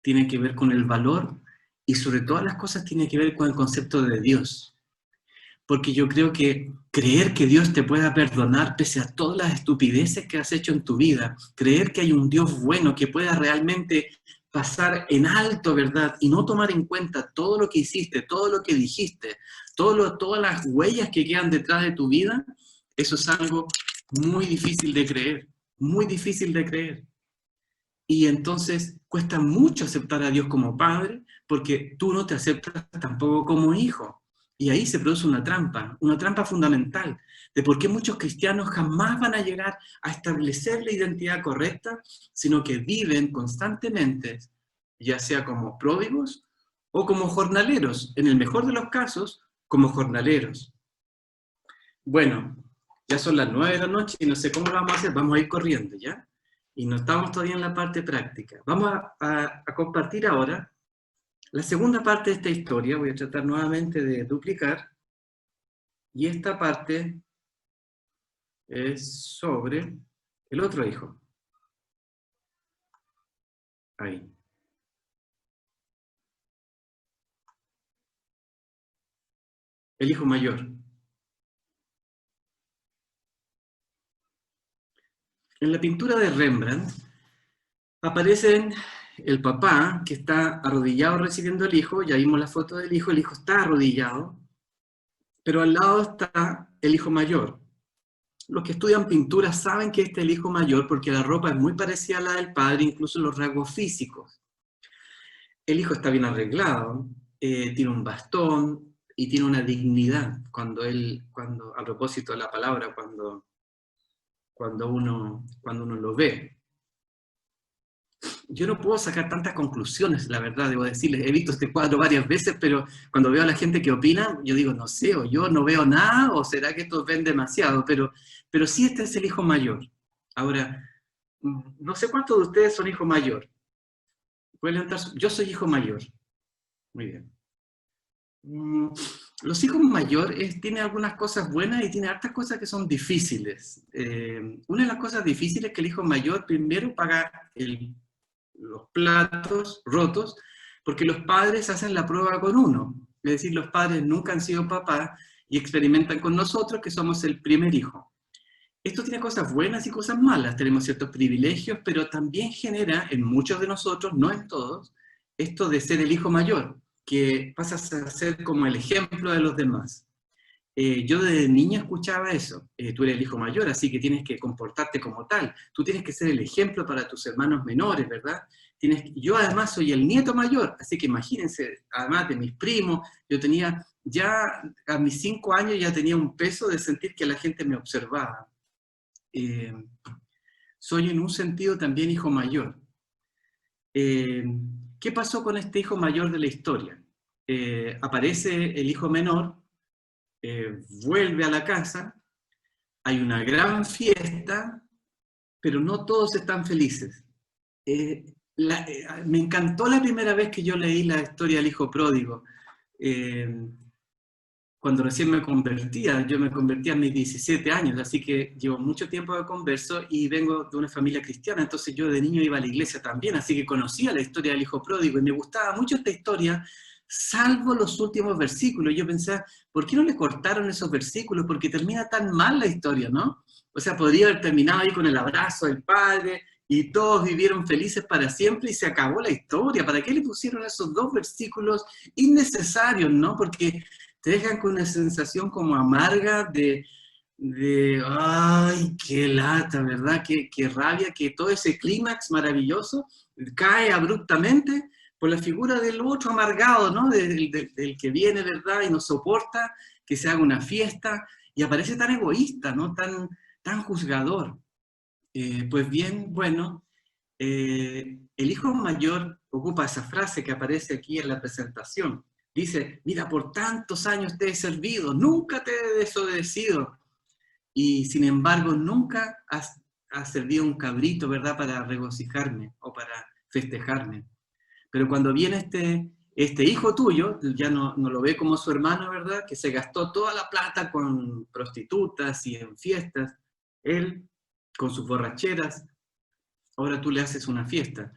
Tiene que ver con el valor. Y sobre todas las cosas tiene que ver con el concepto de Dios. Porque yo creo que creer que Dios te pueda perdonar pese a todas las estupideces que has hecho en tu vida, creer que hay un Dios bueno que pueda realmente pasar en alto, ¿verdad? Y no tomar en cuenta todo lo que hiciste, todo lo que dijiste, todas las huellas que quedan detrás de tu vida, eso es algo muy difícil de creer, muy difícil de creer. Y entonces cuesta mucho aceptar a Dios como Padre, porque tú no te aceptas tampoco como hijo. Y ahí se produce una trampa fundamental, de por qué muchos cristianos jamás van a llegar a establecer la identidad correcta, sino que viven constantemente, ya sea como pródigos o como jornaleros, en el mejor de los casos, como jornaleros. Bueno, ya son las 9 de la noche y no sé cómo lo vamos a hacer, vamos a ir corriendo, ¿ya? Y no estamos todavía en la parte práctica. Vamos a compartir ahora la segunda parte de esta historia. Voy a tratar nuevamente de duplicar, y esta parte es sobre el otro hijo. Ahí. El hijo mayor. En la pintura de Rembrandt aparecen el papá que está arrodillado recibiendo al hijo. Ya vimos la foto del hijo, el hijo está arrodillado, pero al lado está el hijo mayor. Los que estudian pintura saben que este es el hijo mayor porque la ropa es muy parecida a la del padre, incluso los rasgos físicos. El hijo está bien arreglado, tiene un bastón y tiene una dignidad. A propósito de la palabra, cuando uno lo ve. Yo no puedo sacar tantas conclusiones, la verdad, debo decirles. He visto este cuadro varias veces, pero cuando veo a la gente que opina, yo digo, no sé, o yo no veo nada, o será que estos ven demasiado, pero sí, este es el hijo mayor. Ahora, no sé cuántos de ustedes son hijo mayor. ¿Pueden levantar Yo soy hijo mayor. Muy bien. Los hijos mayores tienen algunas cosas buenas y tienen hartas cosas que son difíciles. Una de las cosas difíciles es que el hijo mayor primero paga los platos rotos, porque los padres hacen la prueba con uno. Es decir, los padres nunca han sido papás y experimentan con nosotros que somos el primer hijo. Esto tiene cosas buenas y cosas malas. Tenemos ciertos privilegios, pero también genera en muchos de nosotros, no en todos, esto de ser el hijo mayor, que pasas a ser como el ejemplo de los demás. Yo desde niña escuchaba eso. Tú eres el hijo mayor, así que tienes que comportarte como tal. Tú tienes que ser el ejemplo para tus hermanos menores, ¿verdad? Yo además soy el nieto mayor, así que imagínense, además de mis primos, yo tenía ya a mis 5 años ya tenía un peso de sentir que la gente me observaba. Soy en un sentido también hijo mayor. ¿Qué pasó con este hijo mayor de la historia? Aparece el hijo menor, vuelve a la casa, hay una gran fiesta, pero no todos están felices. Me encantó la primera vez que yo leí la historia del hijo pródigo. Cuando recién me convertía, yo me convertí a mis 17 años, así que llevo mucho tiempo de converso y vengo de una familia cristiana, entonces yo de niño iba a la iglesia también, así que conocía la historia del hijo pródigo y me gustaba mucho esta historia, salvo los últimos versículos. Yo pensaba, ¿por qué no le cortaron esos versículos? Porque termina tan mal la historia, ¿no? O sea, podría haber terminado ahí con el abrazo del padre y todos vivieron felices para siempre y se acabó la historia. ¿Para qué le pusieron esos 2 versículos innecesarios, no? Porque te dejan con una sensación como amarga de ay, qué lata, ¿verdad? Qué rabia que todo ese clímax maravilloso cae abruptamente por la figura del otro amargado, ¿no? Del que viene, ¿verdad? Y no soporta que se haga una fiesta y aparece tan egoísta, ¿no? Tan juzgador. Pues bien, bueno, el hijo mayor ocupa esa frase que aparece aquí en la presentación. Dice, mira, por tantos años te he servido, nunca te he desobedecido. Y sin embargo, nunca has servido un cabrito, ¿verdad?, para regocijarme o para festejarme. Pero cuando viene este hijo tuyo, ya no lo ve como su hermano, ¿verdad?, que se gastó toda la plata con prostitutas y en fiestas, él con sus borracheras, ahora tú le haces una fiesta.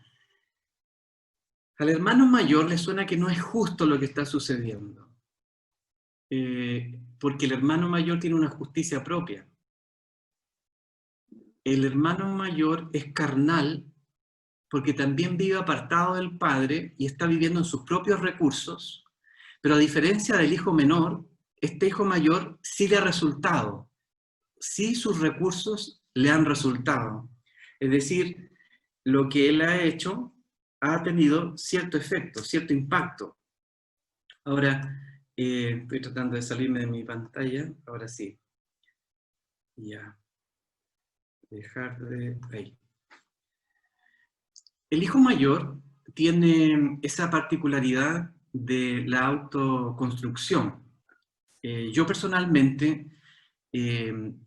Al hermano mayor le suena que no es justo lo que está sucediendo, porque el hermano mayor tiene una justicia propia. El hermano mayor es carnal porque también vive apartado del padre y está viviendo en sus propios recursos, pero a diferencia del hijo menor, este hijo mayor sí le ha resultado, sí sus recursos le han resultado. Es decir, lo que él ha hecho ha tenido cierto efecto, cierto impacto. Ahora, estoy tratando de salirme de mi pantalla, ahora sí. Ya. Dejar de... Ahí. El hijo mayor tiene esa particularidad de la autoconstrucción. Yo personalmente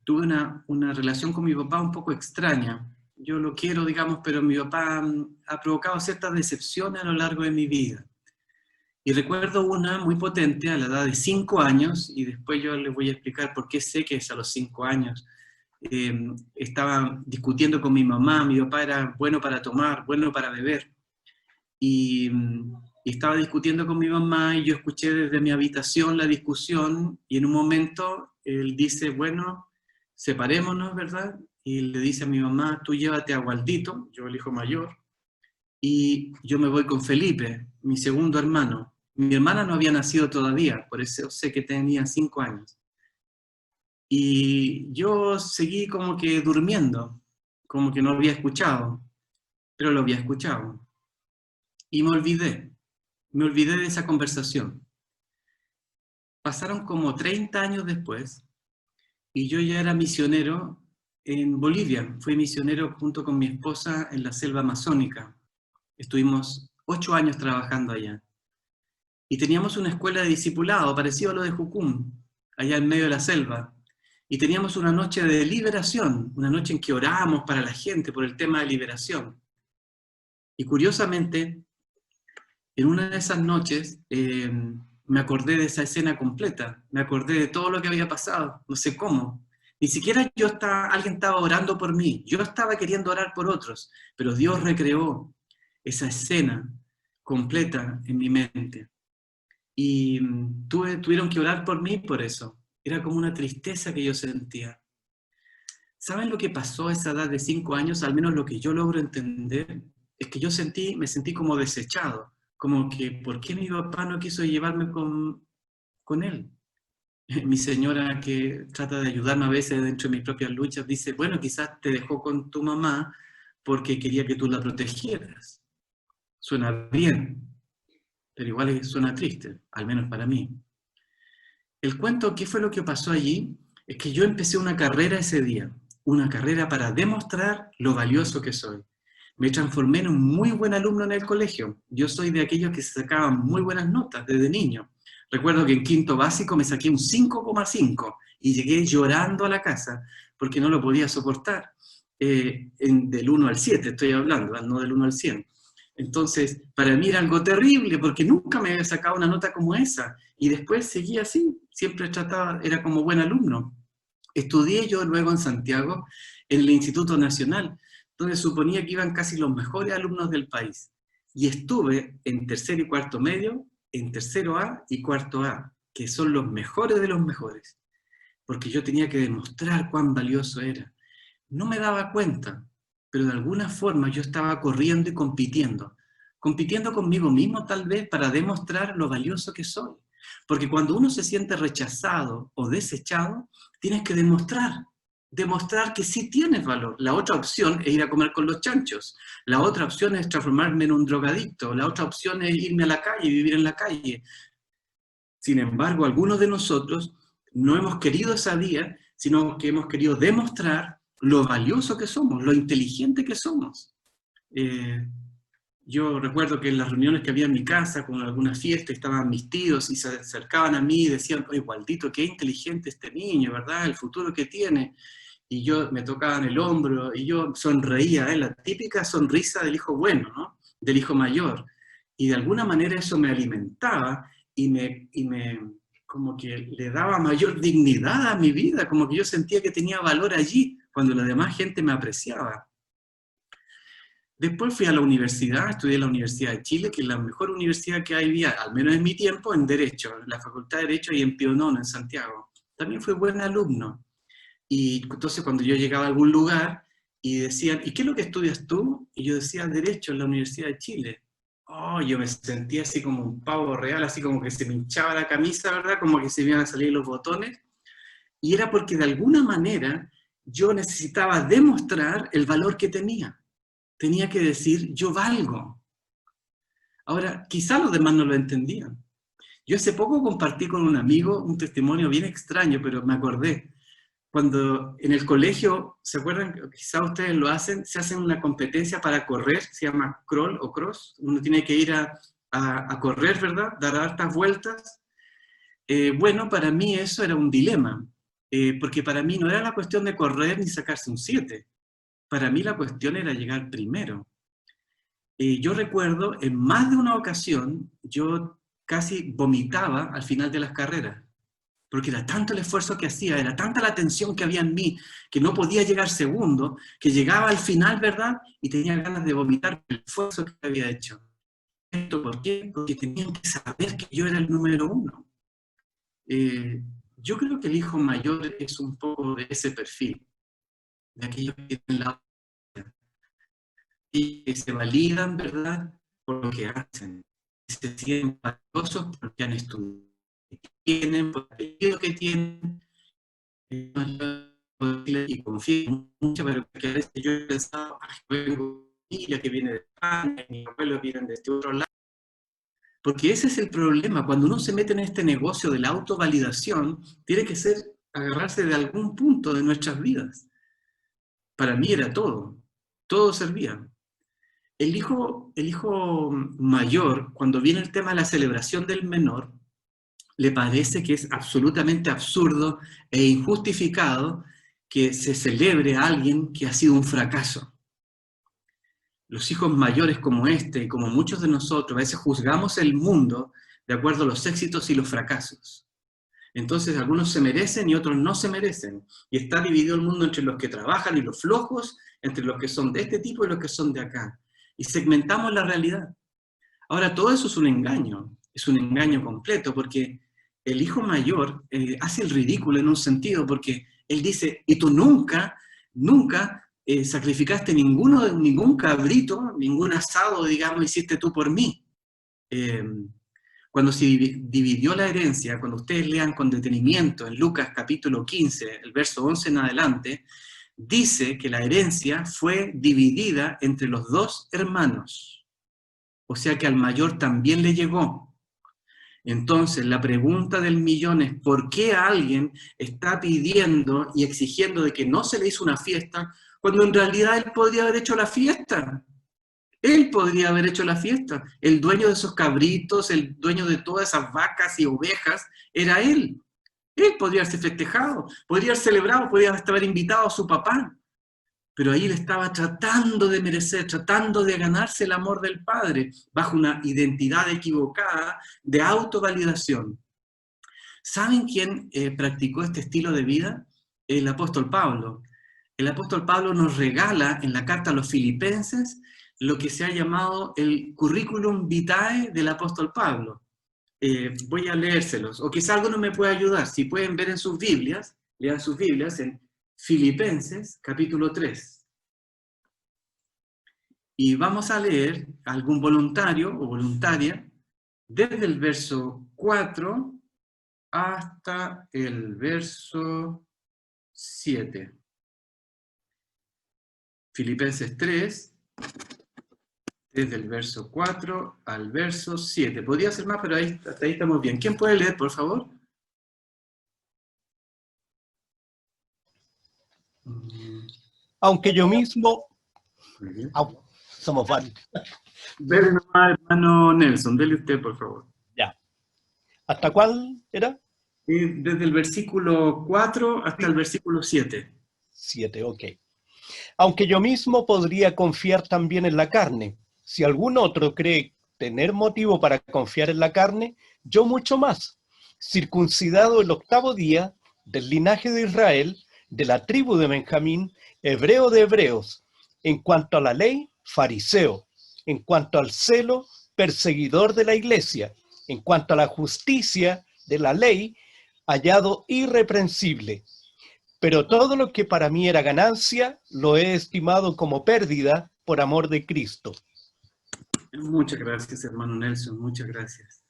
tuve una relación con mi papá un poco extraña. Yo lo quiero, digamos, pero mi papá ha provocado ciertas decepciones a lo largo de mi vida. Y recuerdo una muy potente a la edad de 5 años, y después yo les voy a explicar por qué sé que es a los 5 años. Estaba discutiendo con mi mamá, mi papá era bueno para tomar, bueno para beber, y estaba discutiendo con mi mamá y yo escuché desde mi habitación la discusión y en un momento él dice, bueno, separémonos, ¿verdad? Y le dice a mi mamá, tú llévate a Waldito, yo el hijo mayor, y yo me voy con Felipe, mi segundo hermano. Mi hermana no había nacido todavía, por eso sé que tenía 5 años. Y yo seguí como que durmiendo, como que no había escuchado, pero lo había escuchado. Y me olvidé de esa conversación. Pasaron como 30 años después, y yo ya era misionero en Bolivia. Fui misionero junto con mi esposa en la selva amazónica. Estuvimos 8 años trabajando allá. Y teníamos una escuela de discipulado, parecido a lo de Jucum, allá en medio de la selva. Y teníamos una noche de liberación, una noche en que orábamos para la gente por el tema de liberación. Y curiosamente, en una de esas noches, me acordé de esa escena completa, me acordé de todo lo que había pasado, no sé cómo. Ni siquiera alguien estaba orando por mí, yo estaba queriendo orar por otros, pero Dios recreó esa escena completa en mi mente. Y tuvieron que orar por mí por eso. Era como una tristeza que yo sentía. ¿Saben lo que pasó a esa edad de 5 años? Al menos lo que yo logro entender, es que yo me sentí como desechado. Como que, ¿por qué mi papá no quiso llevarme con él? Mi señora, que trata de ayudarme a veces dentro de mis propias luchas, dice, bueno, quizás te dejó con tu mamá porque quería que tú la protegieras. Suena bien, pero igual suena triste, al menos para mí. El cuento, ¿qué fue lo que pasó allí? Es que yo empecé una carrera ese día, una carrera para demostrar lo valioso que soy. Me transformé en un muy buen alumno en el colegio. Yo soy de aquellos que se sacaban muy buenas notas desde niño. Recuerdo que en quinto básico me saqué un 5,5 y llegué llorando a la casa porque no lo podía soportar. Del 1 al 7 estoy hablando, no del 1 al 100. Entonces, para mí era algo terrible porque nunca me había sacado una nota como esa. Y después seguí así, siempre trataba, era como buen alumno. Estudié yo luego en Santiago, en el Instituto Nacional, donde suponía que iban casi los mejores alumnos del país. Y estuve en tercero y cuarto medio, en tercero A y cuarto A, que son los mejores de los mejores, porque yo tenía que demostrar cuán valioso era. No me daba cuenta, pero de alguna forma yo estaba corriendo y compitiendo conmigo mismo tal vez para demostrar lo valioso que soy. Porque cuando uno se siente rechazado o desechado, tienes que demostrar que sí tienes valor. La otra opción es ir a comer con los chanchos. La otra opción es transformarme en un drogadicto. La otra opción es irme a la calle, vivir en la calle. Sin embargo, algunos de nosotros no hemos querido esa vía, sino que hemos querido demostrar lo valioso que somos, lo inteligente que somos. Yo recuerdo que en las reuniones que había en mi casa, con alguna fiesta, estaban mis tíos y se acercaban a mí y decían, oye, Waldito, qué inteligente este niño, ¿verdad? El futuro que tiene. Y yo me tocaban el hombro y yo sonreía, la típica sonrisa del hijo bueno, ¿no? Del hijo mayor. Y de alguna manera eso me alimentaba y me como que le daba mayor dignidad a mi vida, como que yo sentía que tenía valor allí, cuando la demás gente me apreciaba. Después fui a la universidad, estudié en la Universidad de Chile, que es la mejor universidad que había, al menos en mi tiempo, en Derecho, en la Facultad de Derecho y en Pío IX, en Santiago. También fui buen alumno. Y entonces cuando yo llegaba a algún lugar y decían, ¿y qué es lo que estudias tú? Y yo decía, Derecho en la Universidad de Chile. Oh, yo me sentía así como un pavo real, así como que se me hinchaba la camisa, ¿verdad? Como que se me iban a salir los botones. Y era porque de alguna manera yo necesitaba demostrar el valor que tenía. Tenía que decir, yo valgo. Ahora, quizá los demás no lo entendían. Yo hace poco compartí con un amigo un testimonio bien extraño, pero me acordé. Cuando en el colegio, ¿se acuerdan? Quizá ustedes lo hacen, se hacen una competencia para correr, se llama crawl o cross. Uno tiene que ir a correr, ¿verdad? Dar hartas vueltas. Bueno, para mí eso era un dilema, porque para mí no era la cuestión de correr ni sacarse un 7. Para mí la cuestión era llegar primero. Yo recuerdo, en más de una ocasión, yo casi vomitaba al final de las carreras, porque era tanto el esfuerzo que hacía, era tanta la tensión que había en mí, que no podía llegar segundo, que llegaba al final, ¿verdad? Y tenía ganas de vomitar el esfuerzo que había hecho. ¿Esto por qué? Porque tenían que saber que yo era el número 1. Yo creo que el hijo mayor es un poco de ese perfil, de aquellos que tienen la y que se validan, ¿verdad?, por lo que hacen. Se sienten valiosos porque han estudiado, tienen, por el apellido que tienen, y confían mucho, pero que a veces yo he pensado, vengo de familia que viene de España, mis abuelos vienen de este otro lado. Porque ese es el problema, cuando uno se mete en este negocio de la autovalidación, tiene que agarrarse de algún punto de nuestras vidas. Para mí era todo servía. El hijo mayor, cuando viene el tema de la celebración del menor, le parece que es absolutamente absurdo e injustificado que se celebre a alguien que ha sido un fracaso. Los hijos mayores como este, y como muchos de nosotros, a veces juzgamos el mundo de acuerdo a los éxitos y los fracasos. Entonces algunos se merecen y otros no se merecen. Y está dividido el mundo entre los que trabajan y los flojos, entre los que son de este tipo y los que son de acá. Y segmentamos la realidad. Ahora, todo eso es un engaño completo, porque el hijo mayor hace el ridículo en un sentido, porque él dice, y tú nunca sacrificaste ningún cabrito, ningún asado, digamos, hiciste tú por mí. Cuando se dividió la herencia, cuando ustedes lean con detenimiento en Lucas capítulo 15, el verso 11 en adelante, dice que la herencia fue dividida entre los 2 hermanos. O sea que al mayor también le llegó. Entonces, la pregunta del millón es, ¿por qué alguien está pidiendo y exigiendo de que no se le hizo una fiesta, cuando en realidad él podría haber hecho la fiesta? Él podría haber hecho la fiesta. El dueño de esos cabritos, el dueño de todas esas vacas y ovejas, era él. Él podría haberse festejado, podría haber celebrado, podría haber invitado a su papá. Pero ahí él estaba tratando de merecer, tratando de ganarse el amor del Padre, bajo una identidad equivocada de autovalidación. ¿Saben quién practicó este estilo de vida? El apóstol Pablo. El apóstol Pablo nos regala en la carta a los Filipenses lo que se ha llamado el currículum vitae del apóstol Pablo. Voy a leérselos, o quizá alguno me pueda ayudar. Si pueden ver en sus Biblias, lean sus Biblias en Filipenses, capítulo 3. Y vamos a leer a algún voluntario o voluntaria desde el verso 4 hasta el verso 7. Filipenses 3, desde el verso 4 al verso 7. Podría ser más, pero hasta ahí estamos bien. ¿Quién puede leer, por favor? Aunque yo mismo... somos varios. Dele nomás, hermano Nelson, dele usted, por favor. Ya. ¿Hasta cuál era? Desde el versículo 4 hasta el versículo 7. 7, ok. Aunque yo mismo podría confiar también en la carne. Si algún otro cree tener motivo para confiar en la carne, yo mucho más. Circuncidado el 8º día, del linaje de Israel, de la tribu de Benjamín, hebreo de hebreos, en cuanto a la ley, fariseo, en cuanto al celo, perseguidor de la iglesia, en cuanto a la justicia de la ley, hallado irreprensible. Pero todo lo que para mí era ganancia, lo he estimado como pérdida por amor de Cristo. Muchas gracias, hermano Nelson, muchas gracias.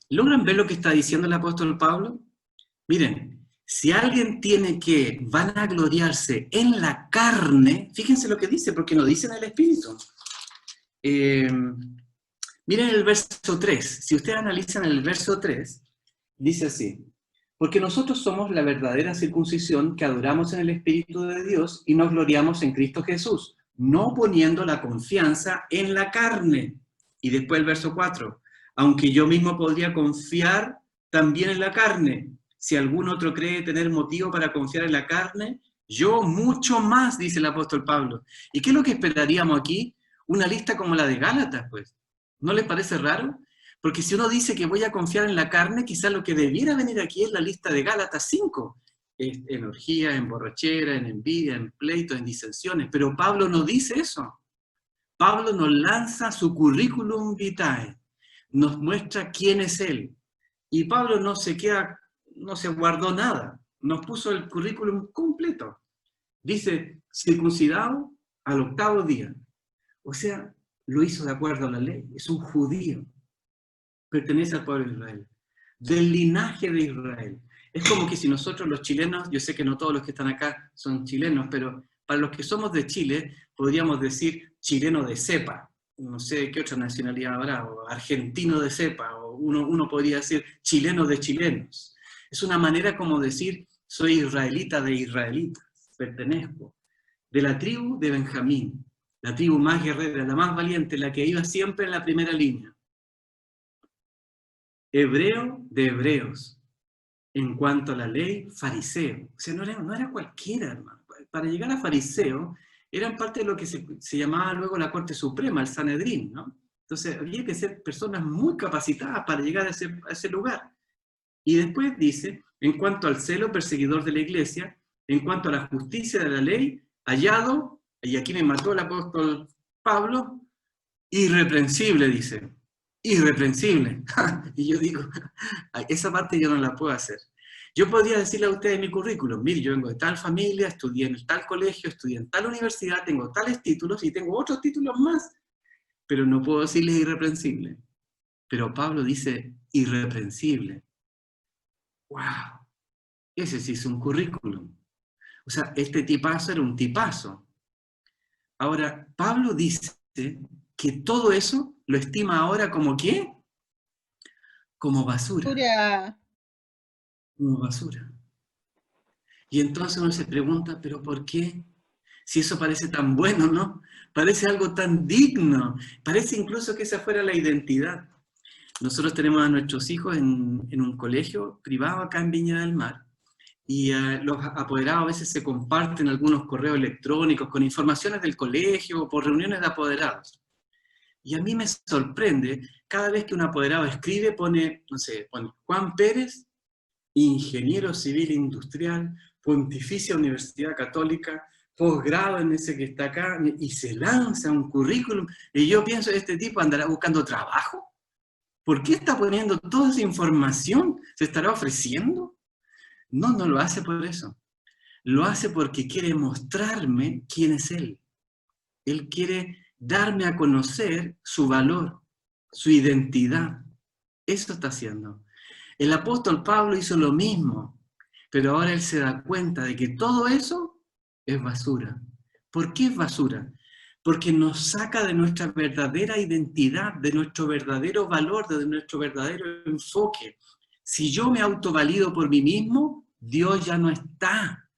¿Logran ver lo que está diciendo el apóstol Pablo? Miren, si alguien tiene que vanagloriarse en la carne, fíjense lo que dice, porque no dice en el espíritu. Miren el verso 3, si ustedes analizan el verso 3, dice así: porque nosotros somos la verdadera circuncisión que adoramos en el Espíritu de Dios y nos gloriamos en Cristo Jesús, no poniendo la confianza en la carne. Y después el verso 4, aunque yo mismo podría confiar también en la carne. Si algún otro cree tener motivo para confiar en la carne, yo mucho más, dice el apóstol Pablo. ¿Y qué es lo que esperaríamos aquí? Una lista como la de Gálatas, pues. ¿No les parece raro? Porque si uno dice que voy a confiar en la carne, quizás lo que debiera venir aquí es la lista de Gálatas 5. En orgía, en borrachera, en envidia, en pleitos, en disensiones. Pero Pablo no dice eso. Pablo nos lanza su currículum vitae. Nos muestra quién es él. Y Pablo no se guardó nada. Nos puso el currículum completo. Dice, circuncidado al 8º día. O sea, lo hizo de acuerdo a la ley. Es un judío. Pertenece al pueblo de Israel, del linaje de Israel. Es como que si nosotros los chilenos, yo sé que no todos los que están acá son chilenos, pero para los que somos de Chile, podríamos decir chileno de cepa, no sé qué otra nacionalidad habrá, o argentino de cepa, o uno podría decir chileno de chilenos. Es una manera como decir, soy israelita de israelitas, pertenezco, de la tribu de Benjamín, la tribu más guerrera, la más valiente, la que iba siempre en la primera línea. Hebreo de hebreos, en cuanto a la ley, fariseo. O sea, no era cualquiera, hermano. Para llegar a fariseo, eran parte de lo que se llamaba luego la Corte Suprema, el Sanedrín, ¿no? Entonces, había que ser personas muy capacitadas para llegar a ese lugar. Y después dice, en cuanto al celo, perseguidor de la iglesia, en cuanto a la justicia de la ley, hallado, y aquí me mató el apóstol Pablo, irreprensible, dice. Irreprensible. Y yo digo, esa parte yo no la puedo hacer. Yo podría decirle a ustedes mi currículum, mire, yo vengo de tal familia, estudié en tal colegio, estudié en tal universidad, tengo tales títulos y tengo otros títulos más, pero no puedo decirles irreprensible. Pero Pablo dice irreprensible. ¡Wow! Ese sí es un currículum. O sea, este tipazo era un tipazo. Ahora, Pablo dice que todo eso lo estima ahora como ¿qué? como basura, Basura. como basura. Y entonces uno se pregunta, ¿pero por qué? Si eso parece tan bueno, ¿no? Parece algo tan digno, parece incluso que esa fuera la identidad. Nosotros tenemos a nuestros hijos en un colegio privado acá en Viña del Mar, y los apoderados a veces se comparten algunos correos electrónicos con informaciones del colegio o por reuniones de apoderados. Y a mí me sorprende, cada vez que un apoderado escribe, pone, no sé, pone Juan Pérez, ingeniero civil industrial, Pontificia Universidad Católica, posgrado en ese que está acá, y se lanza un currículum, y yo pienso, ¿este tipo andará buscando trabajo? ¿Por qué está poniendo toda esa información? ¿Se estará ofreciendo? No, no lo hace por eso. Lo hace porque quiere mostrarme quién es Él. Él quiere darme a conocer su valor, su identidad. Eso está haciendo. El apóstol Pablo hizo lo mismo, pero ahora él se da cuenta de que todo eso es basura. ¿Por qué es basura? Porque nos saca de nuestra verdadera identidad, de nuestro verdadero valor, de nuestro verdadero enfoque. Si yo me autovalido por mí mismo, Dios ya no está.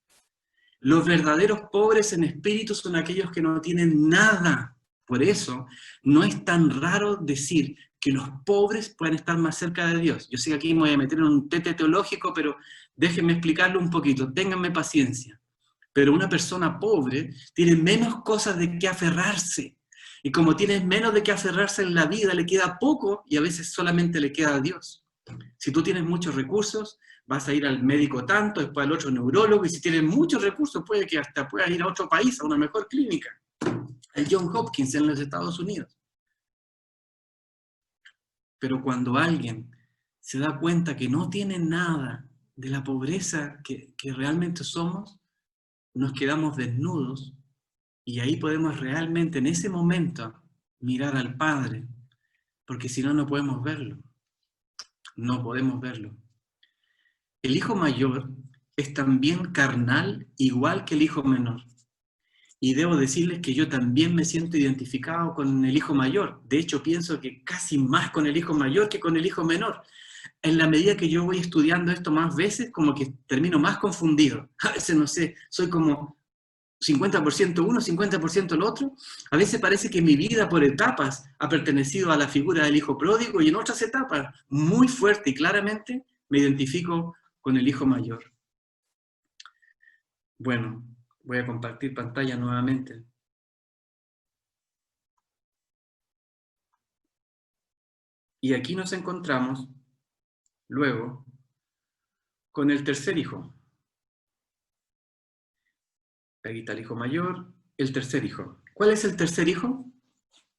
Los verdaderos pobres en espíritu son aquellos que no tienen nada. Por eso, no es tan raro decir que los pobres pueden estar más cerca de Dios. Yo sé que aquí me voy a meter en un tete teológico, pero déjenme explicarlo un poquito, ténganme paciencia. Pero una persona pobre tiene menos cosas de qué aferrarse. Y como tiene menos de qué aferrarse en la vida, le queda poco y a veces solamente le queda a Dios. Si tú tienes muchos recursos, vas a ir al médico tanto, después al otro neurólogo, y si tienes muchos recursos, puede que hasta puedas ir a otro país, a una mejor clínica. El Johns Hopkins en los Estados Unidos. Pero cuando alguien se da cuenta que no tiene nada de la pobreza que realmente somos, nos quedamos desnudos y ahí podemos realmente en ese momento mirar al Padre, porque si no, no podemos verlo. No podemos verlo. El hijo mayor es también carnal igual que el hijo menor. Y debo decirles que yo también me siento identificado con el hijo mayor. De hecho, pienso que casi más con el hijo mayor que con el hijo menor. En la medida que yo voy estudiando esto más veces, como que termino más confundido. A veces, no sé, soy como 50% uno, 50% el otro. A veces parece que mi vida por etapas ha pertenecido a la figura del hijo pródigo y en otras etapas, muy fuerte y claramente, me identifico con el hijo mayor. Bueno, voy a compartir pantalla nuevamente. Y aquí nos encontramos, luego, con el tercer hijo. Aquí está el hijo mayor, el tercer hijo. ¿Cuál es el tercer hijo?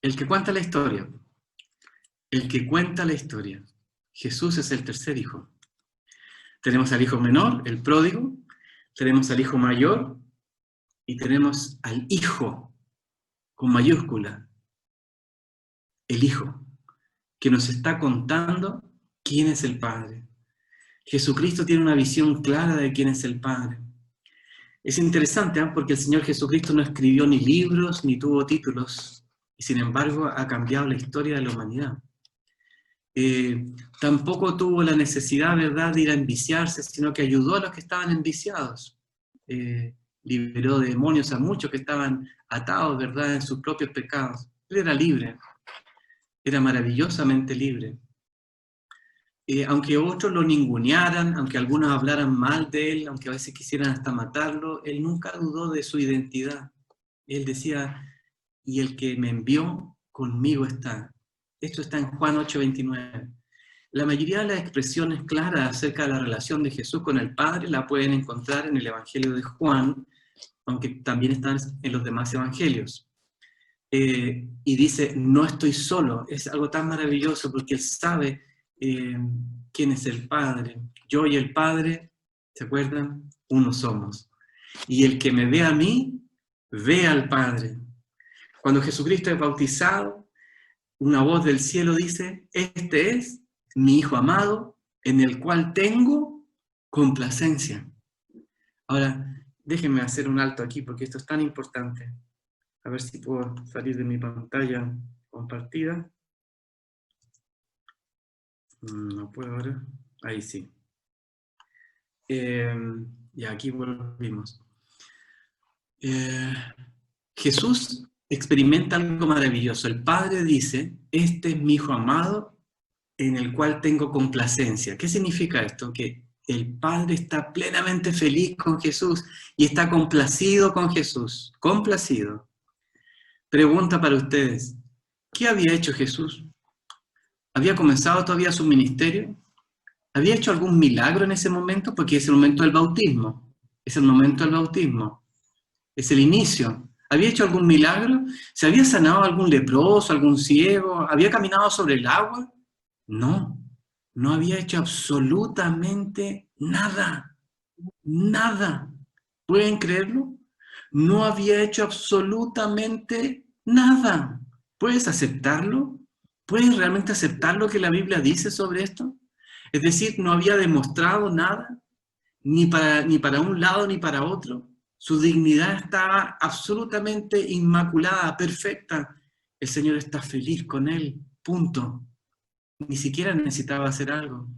El que cuenta la historia. El que cuenta la historia. Jesús es el tercer hijo. Tenemos al hijo menor, el pródigo, tenemos al hijo mayor y tenemos al hijo, con mayúscula, el hijo, que nos está contando quién es el Padre. Jesucristo tiene una visión clara de quién es el Padre. Es interesante, porque el Señor Jesucristo no escribió ni libros ni tuvo títulos, y sin embargo ha cambiado la historia de la humanidad. Tampoco tuvo la necesidad, ¿verdad?, de ir a enviciarse, sino que ayudó a los que estaban enviciados. Liberó de demonios a muchos que estaban atados, ¿verdad?, en sus propios pecados. Él era libre, era maravillosamente libre. Aunque otros lo ningunearan, aunque algunos hablaran mal de él, aunque a veces quisieran hasta matarlo, él nunca dudó de su identidad. Él decía, y el que me envió, conmigo está. Esto está en Juan 8:29. La mayoría de las expresiones claras acerca de la relación de Jesús con el Padre la pueden encontrar en el Evangelio de Juan, aunque también están en los demás evangelios. Y dice, no estoy solo. Es algo tan maravilloso porque él sabe quién es el Padre. Yo y el Padre, ¿se acuerdan? Uno somos. Y el que me ve a mí, ve al Padre. Cuando Jesucristo es bautizado, una voz del cielo dice, este es mi Hijo amado, en el cual tengo complacencia. Ahora, déjenme hacer un alto aquí, porque esto es tan importante. A ver si puedo salir de mi pantalla compartida. No puedo ahora. Ahí sí. Ya aquí volvimos. Jesús experimenta algo maravilloso. El Padre dice, este es mi Hijo amado en el cual tengo complacencia. ¿Qué significa esto? Que el Padre está plenamente feliz con Jesús y está complacido con Jesús. Complacido. Pregunta para ustedes, ¿qué había hecho Jesús? ¿Había comenzado todavía su ministerio? ¿Había hecho algún milagro en ese momento? Porque es el momento del bautismo. Es el momento del bautismo. Es el inicio. ¿Había hecho algún milagro? ¿Se había sanado algún leproso, algún ciego? ¿Había caminado sobre el agua? No, no había hecho absolutamente nada. Nada. ¿Pueden creerlo? No había hecho absolutamente nada. ¿Puedes aceptarlo? ¿Puedes realmente aceptar lo que la Biblia dice sobre esto? Es decir, no había demostrado nada, ni para un lado ni para otro. Su dignidad estaba absolutamente inmaculada, perfecta. El Señor está feliz con él, punto. Ni siquiera necesitaba hacer algo.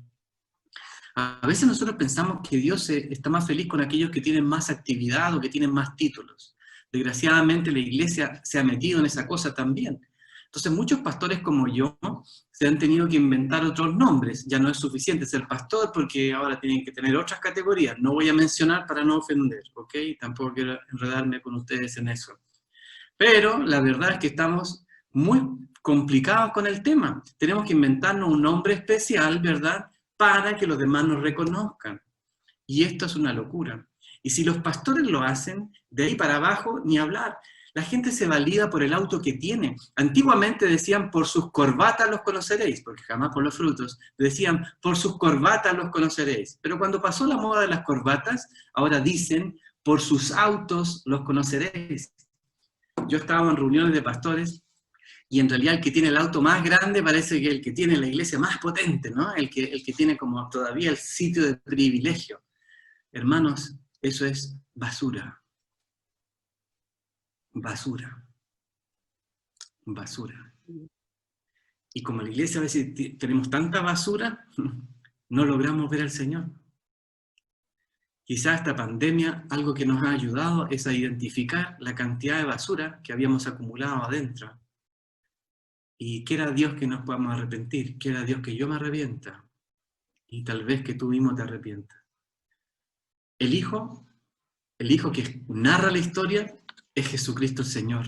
A veces nosotros pensamos que Dios está más feliz con aquellos que tienen más actividad o que tienen más títulos. Desgraciadamente la iglesia se ha metido en esa cosa también. Entonces muchos pastores como yo se han tenido que inventar otros nombres. Ya no es suficiente ser pastor porque ahora tienen que tener otras categorías. No voy a mencionar para no ofender, ¿ok? Tampoco quiero enredarme con ustedes en eso. Pero la verdad es que estamos muy complicados con el tema. Tenemos que inventarnos un nombre especial, ¿verdad?, para que los demás nos reconozcan. Y esto es una locura. Y si los pastores lo hacen, de ahí para abajo, ni hablar. La gente se valida por el auto que tiene. Antiguamente decían, por sus corbatas los conoceréis, porque jamás por los frutos. Decían, por sus corbatas los conoceréis. Pero cuando pasó la moda de las corbatas, ahora dicen, por sus autos los conoceréis. Yo estaba en reuniones de pastores, y en realidad el que tiene el auto más grande parece que el que tiene la iglesia más potente, ¿no? El que tiene como todavía el sitio de privilegio. Hermanos, eso es basura. Basura. Basura. Y como la iglesia a veces tenemos tanta basura, no logramos ver al Señor. Quizás esta pandemia, algo que nos ha ayudado es a identificar la cantidad de basura que habíamos acumulado adentro. Y quiera Dios que nos podamos arrepentir, quiera Dios que yo me arrepienta, y tal vez que tú mismo te arrepientas. El Hijo que narra la historia, es Jesucristo el Señor,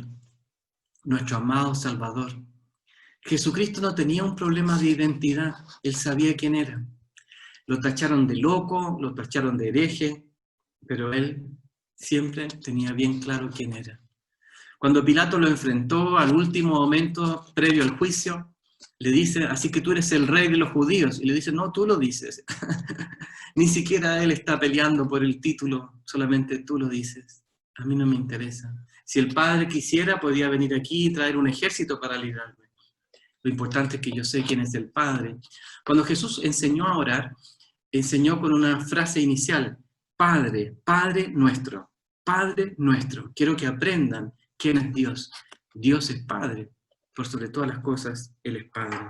nuestro amado Salvador. Jesucristo no tenía un problema de identidad, Él sabía quién era. Lo tacharon de loco, lo tacharon de hereje, pero Él siempre tenía bien claro quién era. Cuando Pilato lo enfrentó al último momento, previo al juicio, le dice, así que tú eres el rey de los judíos. Y le dice, no, tú lo dices. Ni siquiera él está peleando por el título, solamente tú lo dices. A mí no me interesa. Si el Padre quisiera, podría venir aquí y traer un ejército para librarme. Lo importante es que yo sé quién es el Padre. Cuando Jesús enseñó a orar, enseñó con una frase inicial, Padre, Padre nuestro, Padre nuestro. Quiero que aprendan quién es Dios. Dios es Padre. Por sobre todas las cosas, Él es Padre.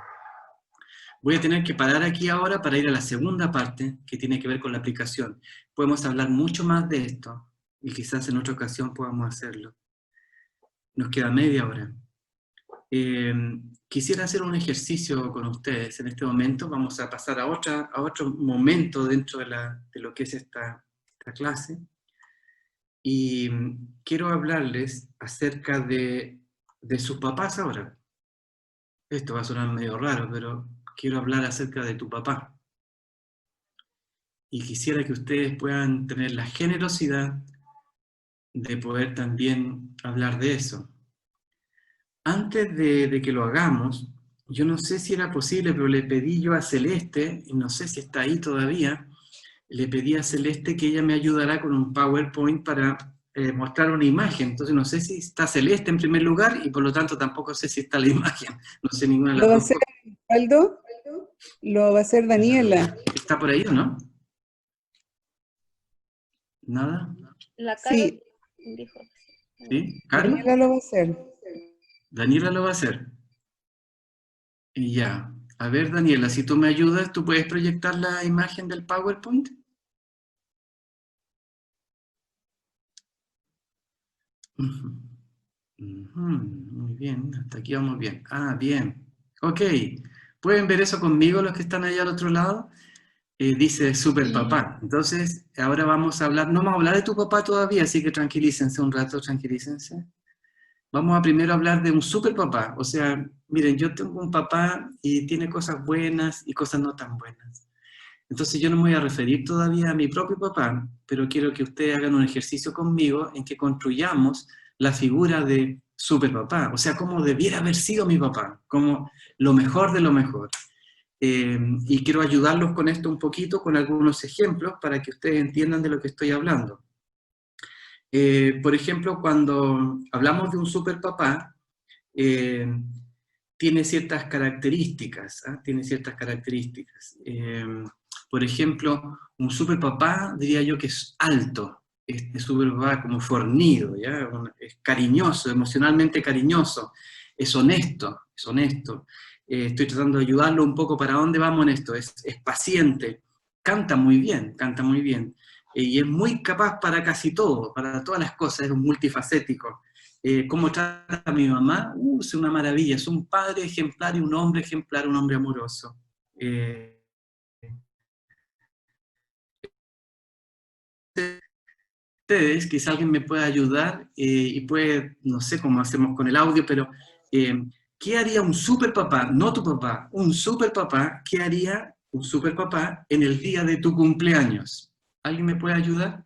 Voy a tener que parar aquí ahora para ir a la segunda parte que tiene que ver con la aplicación. Podemos hablar mucho más de esto y quizás en otra ocasión podamos hacerlo. Nos queda media hora. Quisiera hacer un ejercicio con ustedes en este momento. Vamos a pasar a otro momento dentro de lo que es esta clase. Y quiero hablarles acerca de sus papás ahora. Esto va a sonar medio raro, pero quiero hablar acerca de tu papá. Y quisiera que ustedes puedan tener la generosidad de poder también hablar de eso. Antes de que lo hagamos, yo no sé si era posible, pero le pedí yo a Celeste, y no sé si está ahí todavía, le pedí a Celeste que ella me ayudara con un PowerPoint para mostrar una imagen. Entonces no sé si está Celeste en primer lugar, y por lo tanto tampoco sé si está la imagen. No sé ninguna de las dos. ¿Lo va a hacer Aldo? Lo va a hacer Daniela. ¿Está por ahí o no? ¿Nada? La Carol Sí, dijo. ¿Sí? ¿Carlos? Daniela lo va a hacer. Daniela lo va a hacer. Y ya. A ver, Daniela, si tú me ayudas, ¿tú puedes proyectar la imagen del PowerPoint? Ujú. Ujú, muy bien, hasta aquí vamos bien. Ah, bien. Ok, ¿pueden ver eso conmigo los que están allá al otro lado? Dice super papá. Entonces, ahora vamos a hablar, no vamos a hablar de tu papá todavía, así que tranquilícense un rato, tranquilícense. Vamos a primero hablar de un super papá. O sea, miren, yo tengo un papá y tiene cosas buenas y cosas no tan buenas. Entonces yo no me voy a referir todavía a mi propio papá, pero quiero que ustedes hagan un ejercicio conmigo en que construyamos la figura de super papá. O sea, cómo debiera haber sido mi papá, como lo mejor de lo mejor. Y quiero ayudarlos con esto un poquito, con algunos ejemplos, para que ustedes entiendan de lo que estoy hablando. Por ejemplo, cuando hablamos de un super papá, tiene ciertas características, ¿ah? Tiene ciertas características. Por ejemplo, un super papá, diría yo que es alto, este super papá como fornido, ¿ya? Es cariñoso, emocionalmente cariñoso, es honesto, es honesto. Estoy tratando de ayudarlo un poco para dónde vamos en esto, es paciente, canta muy bien, y es muy capaz para casi todo, para todas las cosas, es un multifacético. ¿Cómo trata a mi mamá? Es una maravilla, es un padre ejemplar y un hombre ejemplar, un hombre amoroso. Ustedes, quizá alguien me pueda ayudar y puede, no sé cómo hacemos con el audio, pero ¿qué haría un super papá? No tu papá, un super papá, ¿qué haría un super papá en el día de tu cumpleaños? ¿Alguien me puede ayudar?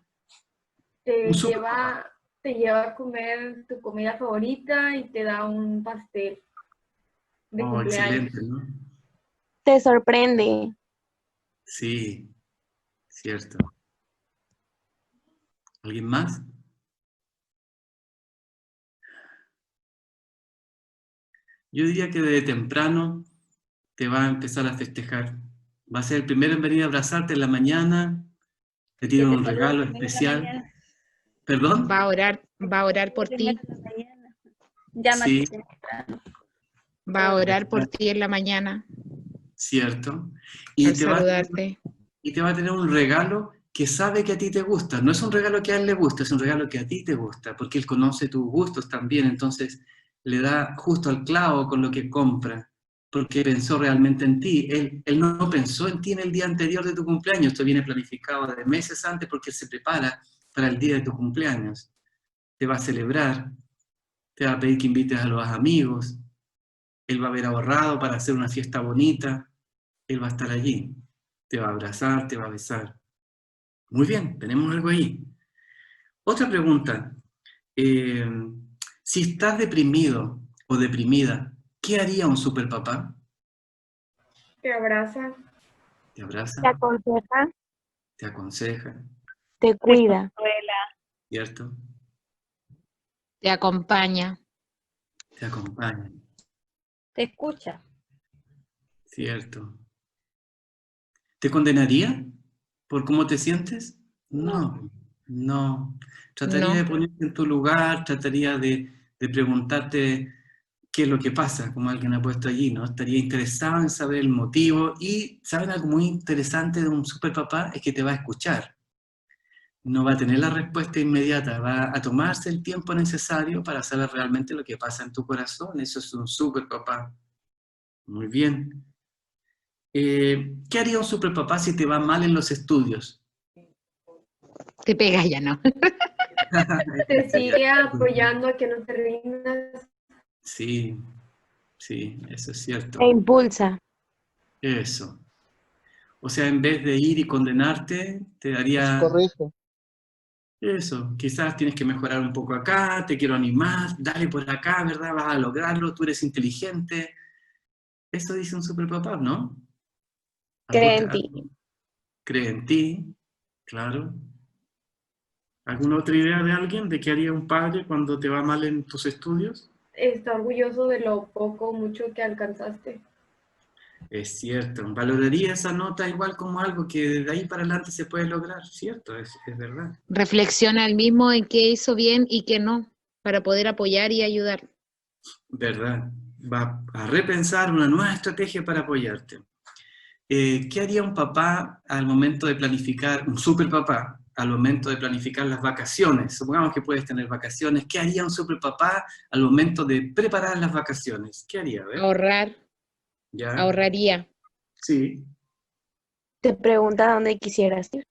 Un super papá. Te lleva a comer tu comida favorita y te da un pastel de Oh, cumpleaños. excelente, ¿no? Te sorprende. Sí, cierto. ¿Alguien más? Yo diría que desde temprano te va a empezar a festejar. Va a ser el primero en venir a abrazarte en la mañana, te tiene un regalo especial. ¿Perdón? Va a orar por ti, Sí, va a orar por ti en la mañana, cierto. al saludarte. Y te va a tener un regalo que sabe que a ti te gusta. No es un regalo que a él le gusta, es un regalo que a ti te gusta, porque él conoce tus gustos también, entonces le da justo al clavo con lo que compra, porque pensó realmente en ti. Él no pensó en ti en el día anterior de tu cumpleaños, esto viene planificado de meses antes porque él se prepara para el día de tu cumpleaños. Te va a celebrar, te va a pedir que invites a los amigos, él va a haber ahorrado para hacer una fiesta bonita, él va a estar allí, te va a abrazar, te va a besar. Muy bien, tenemos algo ahí. Otra pregunta. Si estás deprimido o deprimida, ¿qué haría un superpapá? Te abraza. Te abraza, Te aconseja, te aconseja, te cuida. ¿cierto? Te acompaña. Te acompaña, Te escucha. ¿cierto? ¿Te condenaría por cómo te sientes? No, no. Trataría de No. ponerte en tu lugar, trataría de preguntarte qué es lo que pasa, como alguien ha puesto allí, ¿no? Estaría interesado en saber el motivo y, ¿saben algo muy interesante de un superpapá? Es que te va a escuchar. No va a tener la respuesta inmediata, va a tomarse el tiempo necesario para saber realmente lo que pasa en tu corazón. Eso es un superpapá. Muy bien. ¿Qué haría un superpapá si te va mal en los estudios? Te pega ya, ¿no? Te sigue apoyando a que no te rindas. Sí, sí, eso es cierto. Te impulsa. Eso. O sea, en vez de ir y condenarte, te Nos daría corrige. eso. Quizás tienes que mejorar un poco acá, te quiero animar, dale por acá, ¿verdad? Vas a lograrlo, tú eres inteligente. Eso dice un superpapá, ¿no? Cree en ti. Cree en ti, claro. ¿Alguna otra idea de alguien de qué haría un padre cuando te va mal en tus estudios? Está orgulloso de lo poco o mucho que alcanzaste. Es cierto, valoraría esa nota igual como algo que de ahí para adelante se puede lograr, ¿cierto? Es verdad. Reflexiona el mismo en qué hizo bien y qué no, para poder apoyar y ayudar. Verdad, va a repensar una nueva estrategia para apoyarte. ¿Qué haría un papá al momento de planificar, un super papá, al momento de planificar las vacaciones? Supongamos que puedes tener vacaciones. ¿Qué haría un super papá al momento de preparar las vacaciones? ¿Qué haría? A ver. Ahorrar, ¿Ya? ahorraría. Sí. Te pregunta dónde quisieras ir.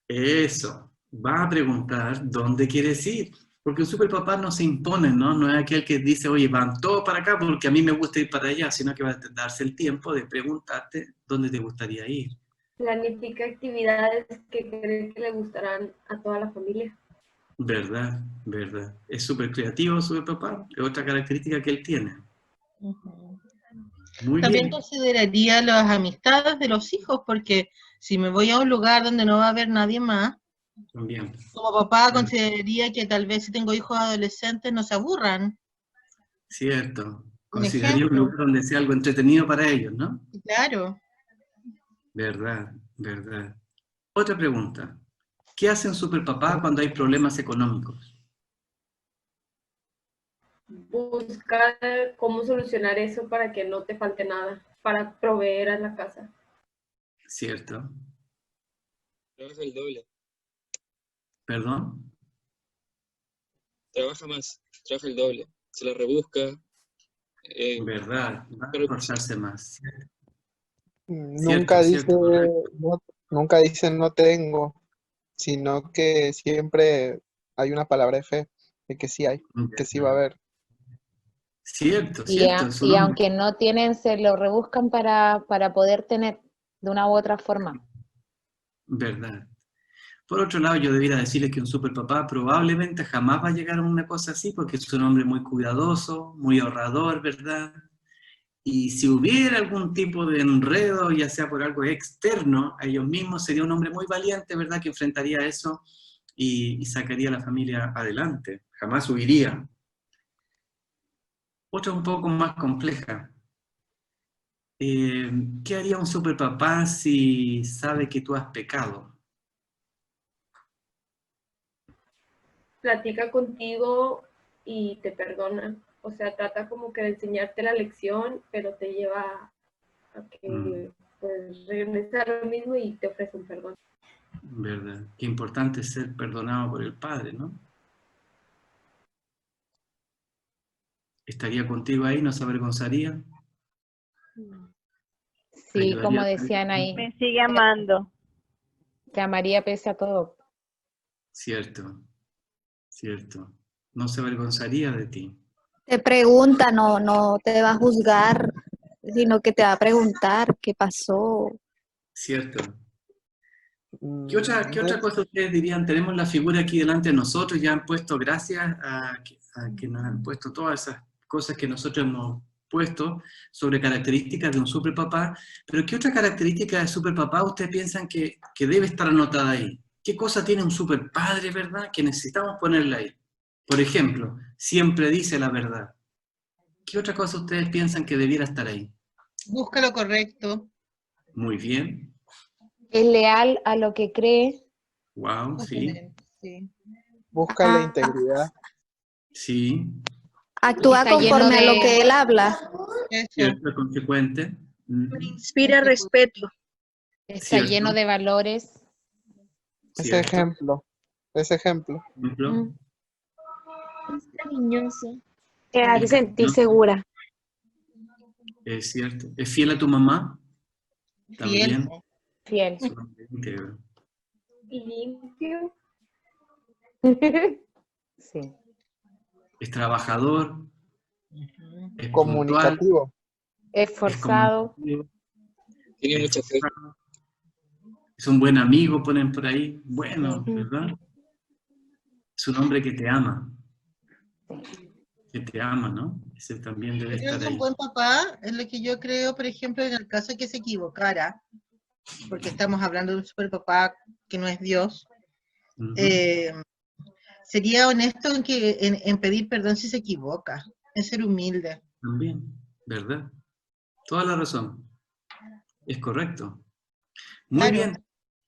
Eso. Va a preguntar dónde quieres ir. Porque un superpapá no se impone, ¿no? No es aquel que dice, oye, van todos para acá porque a mí me gusta ir para allá, sino que va a darse el tiempo de preguntarte dónde te gustaría ir. Planifica actividades que cree que le gustarán a toda la familia. Verdad, verdad. Es súper creativo superpapá. Es otra característica que él tiene. Muy También bien. consideraría las amistades de los hijos, porque si me voy a un lugar donde no va a haber nadie más, También. como papá consideraría que tal vez si tengo hijos adolescentes no se aburran. Cierto. Un Consideraría un ejemplo. lugar donde sea algo entretenido para ellos, ¿no? Claro. Verdad, verdad. Otra pregunta. ¿Qué hace un superpapá cuando hay problemas económicos? Buscar cómo solucionar eso para que no te falte nada, para proveer a la casa. Cierto. Trabaja el doble. ¿Perdón? Trabaja más, trabaja el doble. Se la rebusca. Verdad. Va a esforzarse más. Nunca dice, Cierto, correcto. nunca dice no tengo, sino que siempre hay una palabra de fe de que sí hay, que sí va a haber. Cierto, Y, cierto. Es un y hombre. aunque no tienen, se lo rebuscan para poder tener de una u otra forma. Verdad. Por otro lado, yo debiera decirles que un superpapá probablemente jamás va a llegar a una cosa así porque es un hombre muy cuidadoso, muy ahorrador, ¿verdad? Y si hubiera algún tipo de enredo, ya sea por algo externo a ellos mismos, sería un hombre muy valiente, ¿verdad? Que enfrentaría eso y sacaría a la familia adelante. Jamás huiría. Otra un poco más compleja. ¿Qué haría un superpapá si sabe que tú has pecado? Platica contigo y te perdona. O sea, trata como que de enseñarte la lección, pero te lleva a que pues, regreses a lo mismo y te ofrece un perdón. ¿Verdad? Qué importante es ser perdonado por el Padre, ¿no? ¿Estaría contigo ahí? ¿No se avergonzaría? ¿Te Sí, ayudaría como a decían ahí, Me sigue amando. te amaría pese a todo. Cierto, cierto. No se avergonzaría de ti. Te pregunta, no te va a juzgar, sino que te va a preguntar qué pasó. Cierto. ¿Qué Mm, otra cosa ustedes dirían? Tenemos la figura aquí delante de nosotros, ya han puesto, gracias a que nos han puesto todas esas cosas que nosotros hemos puesto sobre características de un superpapá, pero ¿qué otra característica de superpapá ustedes piensan que debe estar anotada ahí? ¿Qué cosa tiene un superpadre, verdad, que necesitamos ponerla ahí? Por ejemplo, siempre dice la verdad. ¿Qué otra cosa ustedes piensan que debiera estar ahí? Busca lo correcto. Muy bien. Es leal a lo que cree. Wow, sí. Sí. Busca la integridad. Sí. Actúa Está lleno conforme a lo de- que él habla. Eso. Cierto, consecuente. Inspira respeto. Está Cierto. lleno de valores. Ese Cierto. ejemplo, ese ejemplo. Ejemplo. Es cariñoso. Te hace sentir ¿No? segura. Es cierto. ¿Es fiel a tu mamá? Fiel. También. Fiel. Es un hombre íntegro. Limpio. Sí. Es trabajador. Es puntual. Comunicativo. Es Esforzado. comunicativo. Tiene Es mucha fe. esforzado. Es un buen amigo, ponen por ahí. Bueno, ¿verdad? Es un hombre que te ama. Que te ama, ¿no? Ese también debe Creo estar que un ahí. buen papá es lo que yo creo, por ejemplo, en el caso de que se equivocara, porque estamos hablando de un superpapá que no es Dios, Ujú. sería honesto en pedir perdón si se equivoca, en ser humilde. También, ¿verdad? Toda la razón. Es correcto. Muy Claro. bien.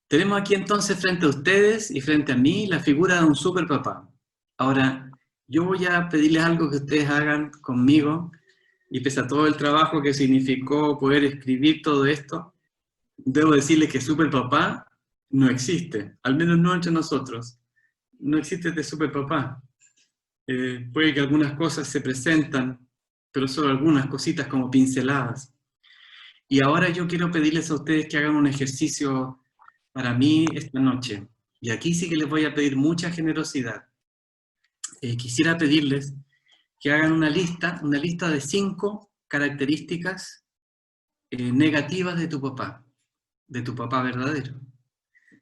Tenemos aquí entonces frente a ustedes y frente a mí la figura de un superpapá. Ahora, yo voy a pedirles algo que ustedes hagan conmigo. y pese a todo el trabajo que significó poder escribir todo esto, debo decirles que Super Papá no existe, al menos no entre nosotros. No existe este Super Papá. Puede que algunas cosas se presentan, pero solo algunas cositas como pinceladas. Y ahora yo quiero pedirles a ustedes que hagan un ejercicio para mí esta noche. Y aquí sí que les voy a pedir mucha generosidad. Quisiera pedirles que hagan una lista de 5 características negativas de tu papá verdadero.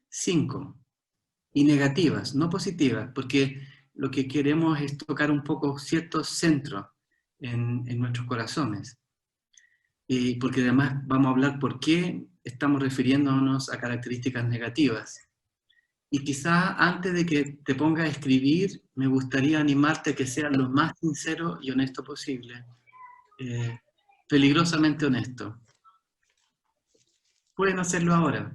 5. Y negativas, no positivas, porque lo que queremos es tocar un poco ciertos centros en nuestros corazones. Porque además vamos a hablar por qué estamos refiriéndonos a características negativas. Y quizá antes de que te pongas a escribir, me gustaría animarte a que seas lo más sincero y honesto posible. Peligrosamente honesto. Pueden hacerlo ahora.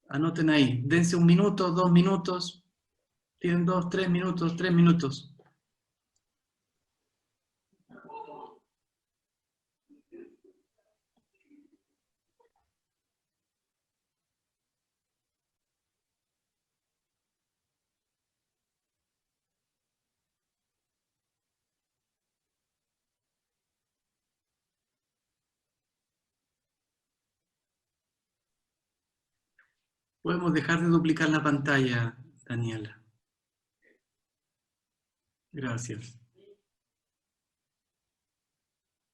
Anoten ahí. Dense 1 minuto, 2 minutos. Tienen 2, 3 minutos, 3 minutos. Podemos dejar de duplicar la pantalla, Daniela. Gracias.